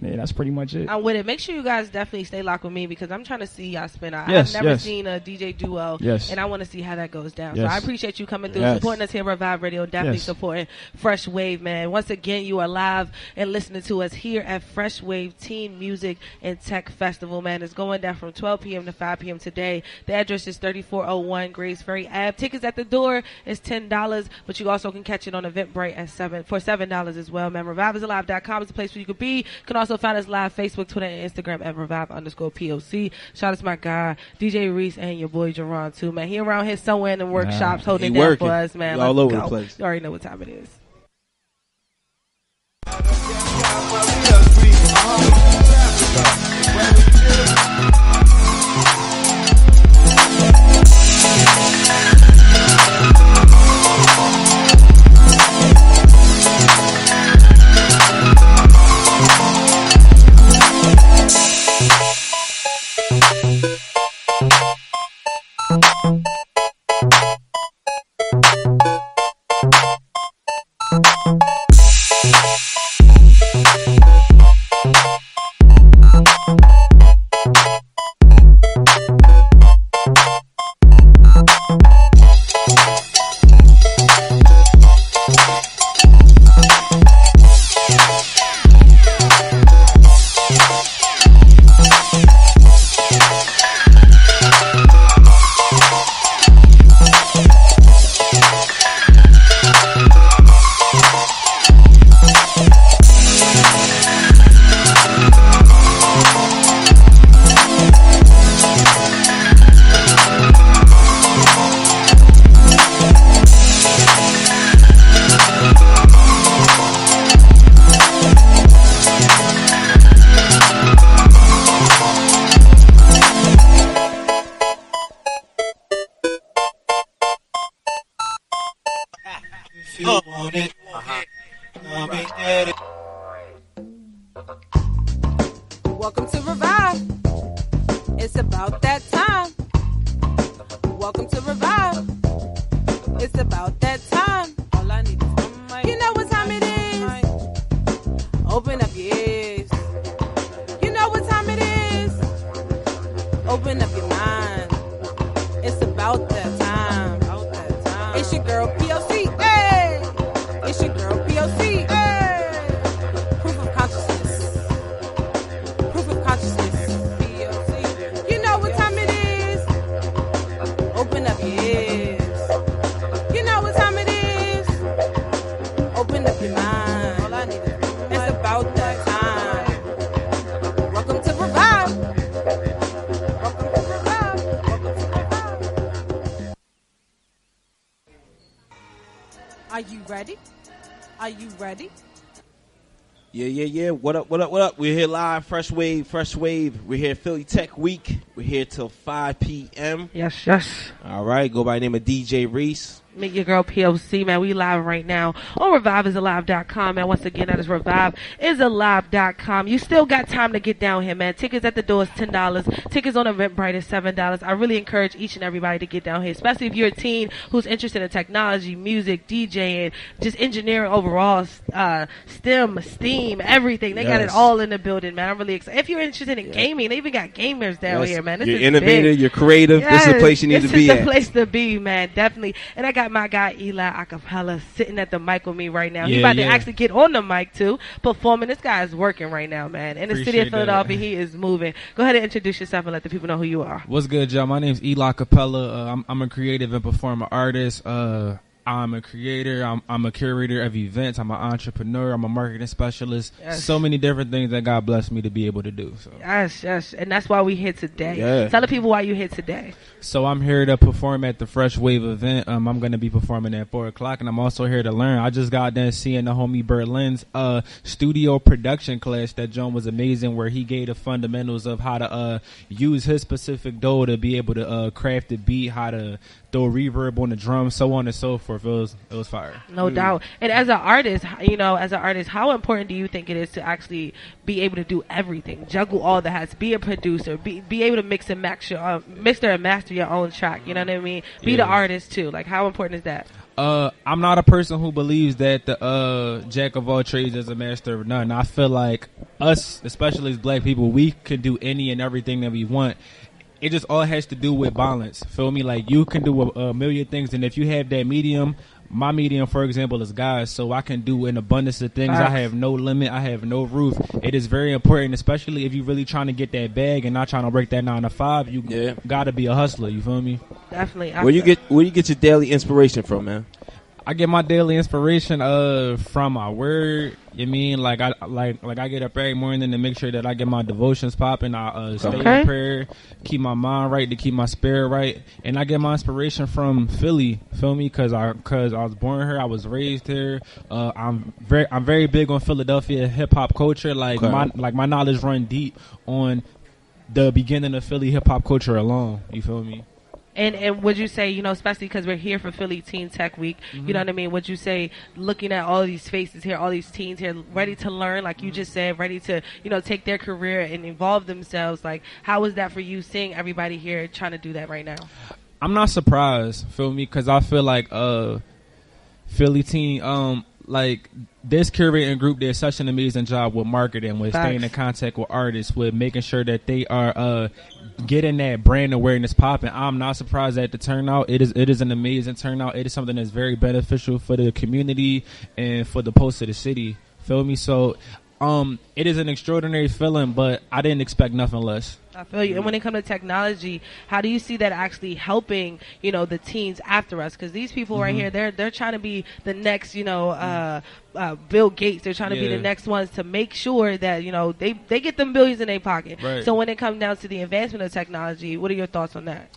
that's pretty much it. I'm with it. Make sure you guys definitely stay locked with me because I'm trying to see y'all spin out. I've never seen a DJ duo, and I want to see how that goes down. So I appreciate you coming through, supporting us here at Revive Radio, definitely supporting Frshwv, man. Once again, you are live and listening to us here at Frshwv Teen Music and Tech Festival, man. It's going down from 12 p.m. to 5 p.m. today. The address is 3401 Grace Ferry Ave. Tickets at the door is $10, but you also can catch it on Eventbrite for $7 as well, man. ReviveIsAlive.com is the place where you could be. You can also also find us live Facebook, Twitter, and Instagram at Revive_POC. Shout out to my guy, DJ Reese, and your boy Jerron, too, man. He around here somewhere in the workshops holding it down for us, man. All Let's over go. the place. You already know what time it is. Welcome to Revive. It's about that time. Welcome to Revive. It's about that time. All I need is one mic. You know what time it is. Open up your ears. You know what time it is. Open up your mind. It's about that time. It's your girl P.O.C. Hey! It's your girl P.O.C. Hey! Proof of consciousness. Proof of consciousness. P.O.C. You know what time it is. Open up your ears. You know what time it is. Open up your mind. All I need is it's about that time. Welcome to Revive. Welcome to Revive. Welcome to Revive. Are you ready? Are you ready? Yeah. What up? We're here live, Frshwv. We're here Philly Tech Week. We're here till 5 p.m. Yes. All right, go by the name of DJ Reese. Meet your girl P.O.C., man. We live right now on ReviveIsAlive.com, man. Once again, that is ReviveIsAlive.com. You still got time to get down here, man. Tickets at the door is $10. Tickets on Eventbrite is $7. I really encourage each and everybody to get down here, especially if you're a teen who's interested in technology, music, DJing, just engineering overall, STEM, STEAM, everything. They got it all in the building, man. I'm really excited. If you're interested in gaming, they even got gamers down here, man. This you're is innovative, big. you're creative. This is the place you need to be This is at. the place to be, man. Definitely. And I got my guy Eli Acapella sitting at the mic with me right now. He's about to actually get on the mic too, performing. This guy is working right now, man. In the city of Philadelphia, he is moving. Go ahead and introduce yourself and let the people know who you are. What's good, y'all? My name's Eli Capella. I'm a creative and performer artist. I'm a creator. I'm a curator of events. I'm an entrepreneur. I'm a marketing specialist. Yes. So many different things that God blessed me to be able to do. So. Yes. And that's why we here today. Yeah. Tell the people why you here today. So I'm here to perform at the Frshwv event. I'm going to be performing at 4 o'clock, and I'm also here to learn. I just got done seeing the homie Berlin's studio production class. That John was amazing, where he gave the fundamentals of how to use his specific dough to be able to craft the beat, how to throw reverb on the drum, so on and so forth. It was fire. No doubt. And as an artist, how important do you think it is to actually be able to do everything, juggle all the hats, be a producer, be able to mix and master your own track? You know what I mean? Be the artist too. Like, how important is that? I'm not a person who believes that the jack of all trades is a master of none. I feel like us, especially as black people, we could do any and everything that we want. It just all has to do with balance. Feel me? Like, you can do a million things, and if you have that medium, my medium, for example, is God, so I can do an abundance of things. I have no limit. I have no roof. It is very important, especially if you're really trying to get that bag and not trying to break that 9 to 5. You got to be a hustler. You feel me? Definitely. Where you get your daily inspiration from, man? I get my daily inspiration from my word. You mean like I get up every morning to make sure that I get my devotions popping. I stay in prayer, keep my mind right, to keep my spirit right, and I get my inspiration from Philly. Feel me? Cause I was born here, I was raised here. I'm very big on Philadelphia hip hop culture. Like my knowledge run deep on the beginning of Philly hip hop culture alone. You feel me? And would you say, you know, especially because we're here for Philly Teen Tech Week, you know what I mean? Would you say, looking at all these faces here, all these teens here, ready to learn, like you just said, ready to, you know, take their career and involve themselves, like, how is that for you, seeing everybody here trying to do that right now? I'm not surprised, feel me? Because I feel like Philly Teen, like this curating group did such an amazing job with marketing, with staying in contact with artists, with making sure that they are getting that brand awareness popping. I'm not surprised at the turnout. It is an amazing turnout. It is something that's very beneficial for the community and for the post of the city. Feel me? So it is an extraordinary feeling, but I didn't expect nothing less. I feel you. And when it comes to technology, how do you see that actually helping, you know, the teens after us? Because these people right here, they're trying to be the next, you know, Bill Gates. They're trying to be the next ones to make sure that, you know, they get them billions in their pocket. Right. So when it comes down to the advancement of technology, what are your thoughts on that?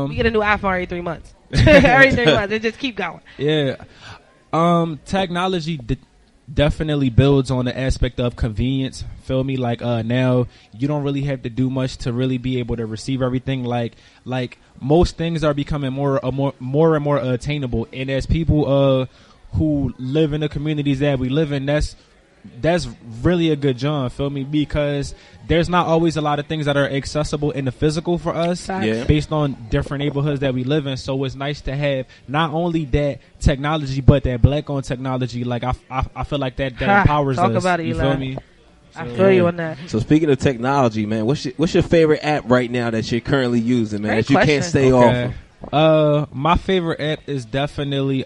We get a new iPhone every 3 months. Every 3 months. It just keep going. Yeah. Technology definitely builds on the aspect of convenience. Feel me? Like now you don't really have to do much to really be able to receive everything. Like most things are becoming more and more attainable. And as people who live in the communities that we live in, that's really a good job, feel me? Because there's not always a lot of things that are accessible in the physical for us based on different neighborhoods that we live in. So it's nice to have not only that technology, but that black-owned technology. Like I feel like that empowers us. About it, you feel me? So, I feel you on that. So speaking of technology, man, what's your favorite app right now that you're currently using, man, that you can't stay off of? My favorite app is definitely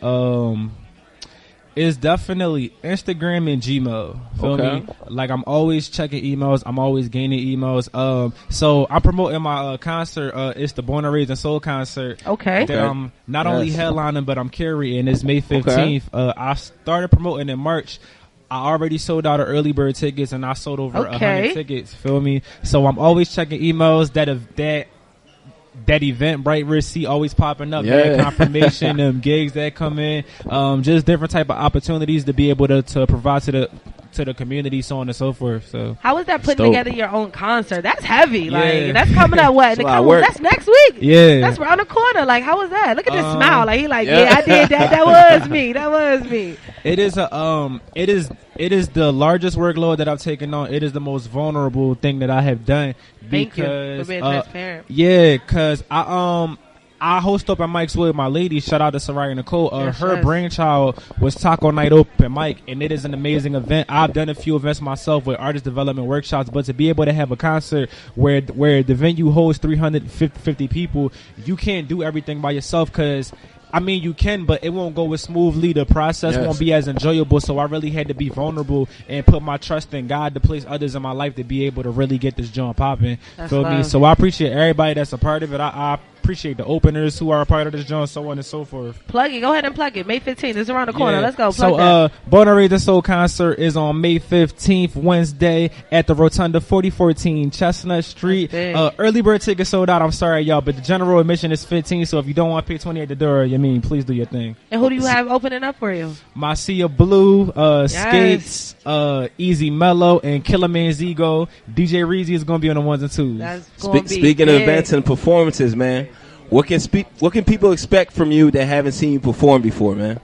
Instagram and Gmail. Feel me? Like I'm always checking emails. I'm always gaining emails. So I'm promoting my concert. It's the Born and Raised in Soul concert. That I'm not only headlining, but I'm carrying. It's May 15th. I started promoting in March. I already sold out of early bird tickets, and I sold over 100 tickets. Feel me? So I'm always checking emails. That Eventbrite receipt always popping up, that confirmation, them gigs that come in, just different type of opportunities to be able to provide to the community, so on and so forth. So how is that putting together your own concert? That's heavy. Like that's coming out what? That's next week. Yeah, that's around the corner. Like how was that? Look at this smile. Like he like I did that. That was me. That was me. It is the largest workload that I've taken on. It is the most vulnerable thing that I have done. Thank you for being transparent. Yeah, because I host open mics with my lady. Shout out to Soraya Nicole. Her brainchild was Taco Night Open Mic, and it is an amazing event. I've done a few events myself with artist development workshops, but to be able to have a concert where the venue holds 350 people, you can't do everything by yourself because I mean, you can, but it won't go as smoothly. The process won't be as enjoyable. So I really had to be vulnerable and put my trust in God to place others in my life to be able to really get this joint popping. Feel me? So I appreciate everybody that's a part of it. I appreciate the openers who are a part of this joint, so on and so forth. Plug it. Go ahead and plug it. May 15th. It's around the corner. Let's go. Plug Born and Raised in Soul concert is on May 15th, Wednesday, at the Rotunda, 4014 Chestnut Street. Early bird tickets sold out. I'm sorry, y'all, but the general admission is $15. So if you don't want to pay $20 at the door, please do your thing. And who do you have opening up for you? Marcia Blue, Skates, Easy Mellow, and Killer Man's Ego. DJ Reezy is going to be on the ones and twos. Speaking of events and performances, man, what can people expect from you that haven't seen you perform before, man?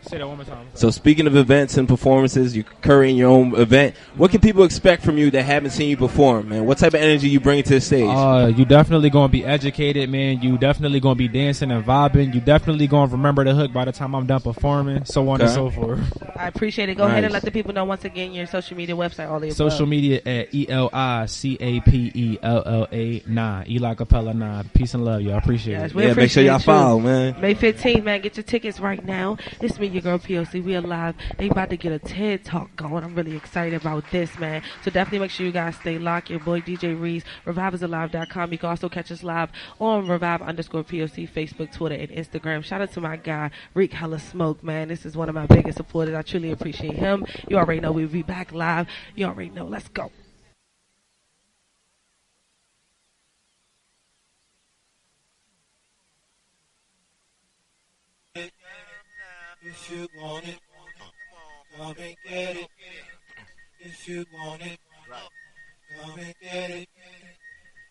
Say that one more time. So speaking of events and performances, you're currying your own event. What can people expect from you that haven't seen you perform, man? What type of energy you bring to the stage? You definitely going to be educated, man. You definitely going to be dancing and vibing. You definitely going to remember the hook by the time I'm done performing, so on and so forth. I appreciate it. Go ahead and let the people know once again your social media website, all the above. Social media at ELICAPELLA 9. Eli Capella 9. Peace and love, y'all. Appreciate it. Make sure y'all follow, man. May 15th, man. Get your tickets right now. It's me, your girl POC. We alive. They about to get a TED Talk going. I'm really excited about this, man. So definitely make sure you guys stay locked. Your boy DJ Reese, reviveisalive.com. You can also catch us live on Revive_POC, Facebook, Twitter, and Instagram. Shout out to my guy, Reek Hella Smoke, man. This is one of my biggest supporters. I truly appreciate him. You already know we'll be back live. You already know. Let's go. If you want it, come and get it. If you want it, come and get it.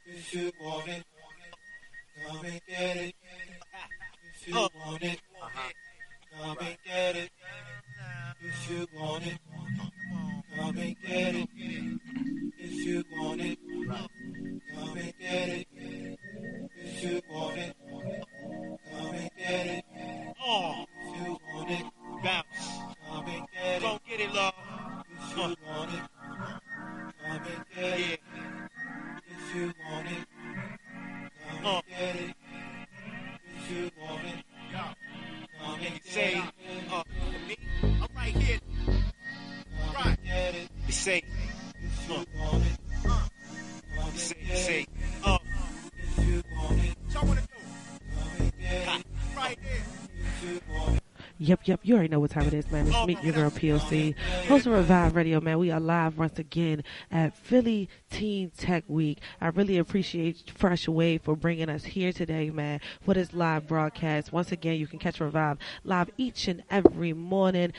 If you want it, come and get it. If you want it, come and get it. If you want it, come and get it. If you want it, come and get it. If you want it, come and get it. If you want it, bounce. Come and get it. Don't get it, love. If you want it, come and get it. If you want it, come and get it. If you want it, come and get it. Me, I'm right here. Right. You say, if you want it, come and get it. If you want it, come and get it. Right there. Yep, you already know what time it is, man. It's Meet Your Girl POC, host of Revive Radio, man. We are live once again at Philly Teen Tech Week. I really appreciate Frshwv for bringing us here today, man, for this live broadcast. Once again, you can catch Revive live each and every morning,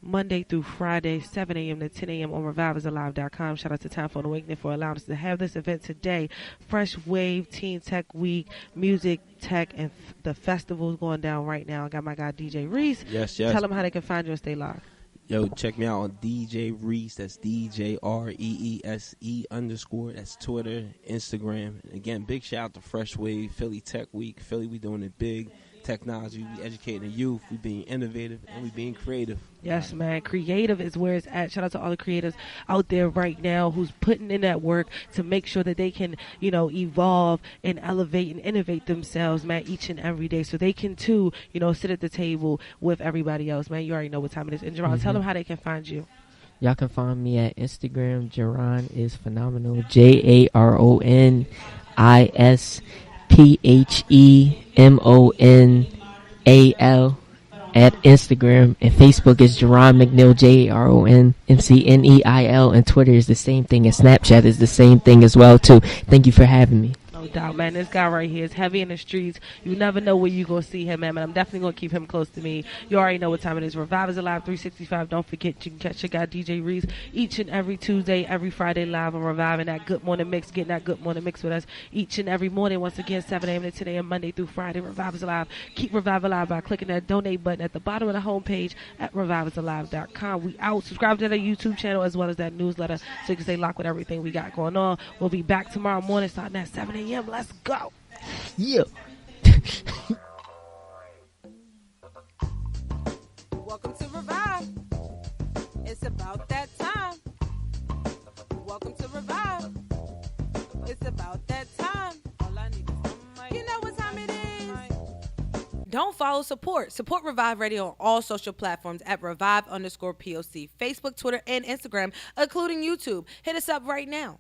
Monday through Friday, 7 a.m. to 10 a.m. on reviveisalive.com. Shout out to Time for Awakening for allowing us to have this event today. Frshwv Teen Tech Week, music, tech, and the festival is going down right now. I got my guy DJ Reese. Yes. Tell them how they can find you and stay live. Yo, check me out on DJ Reese. That's DJREESE _. That's Twitter, Instagram. Again, big shout out to Frshwv, Philly Tech Week. Philly, we doing it big. Technology, we educating the youth, we being innovative, and we being creative. Yes, man. Creative is where it's at. Shout out to all the creators out there right now who's putting in that work to make sure that they can, evolve and elevate and innovate themselves, man, each and every day. So they can, too, sit at the table with everybody else, man. You already know what time it is. And, Jerron, tell them how they can find you. Y'all can find me at Instagram. Jerron is phenomenal. JaronIsPhenomenal at Instagram, and Facebook is Jerron McNeil, JaronMcNeil, and Twitter is the same thing, and Snapchat is the same thing as well too. Thank you for having me. No doubt, man. This guy right here is heavy in the streets. You never know where you're going to see him, man. I'm definitely going to keep him close to me. You already know what time it is. Revive is Alive 365. Don't forget, you can catch your guy DJ Reese each and every Tuesday, every Friday live on Revive, and that Good Morning Mix, getting that Good Morning Mix with us each and every morning. Once again, 7 a.m. to 10 a.m. Monday through Friday. Revive is Alive. Keep Revive Alive by clicking that donate button at the bottom of the homepage at reviveisalive.com. We out. Subscribe to the YouTube channel as well as that newsletter so you can stay locked with everything we got going on. We'll be back tomorrow morning starting at 7 a.m. Let's go. Yeah. Welcome to Revive. It's about that time. Welcome to Revive. It's about that time. All I need is one mic. You know what time it is. Don't follow support. Support Revive Radio on all social platforms at Revive_POC, Facebook, Twitter, and Instagram, including YouTube. Hit us up right now.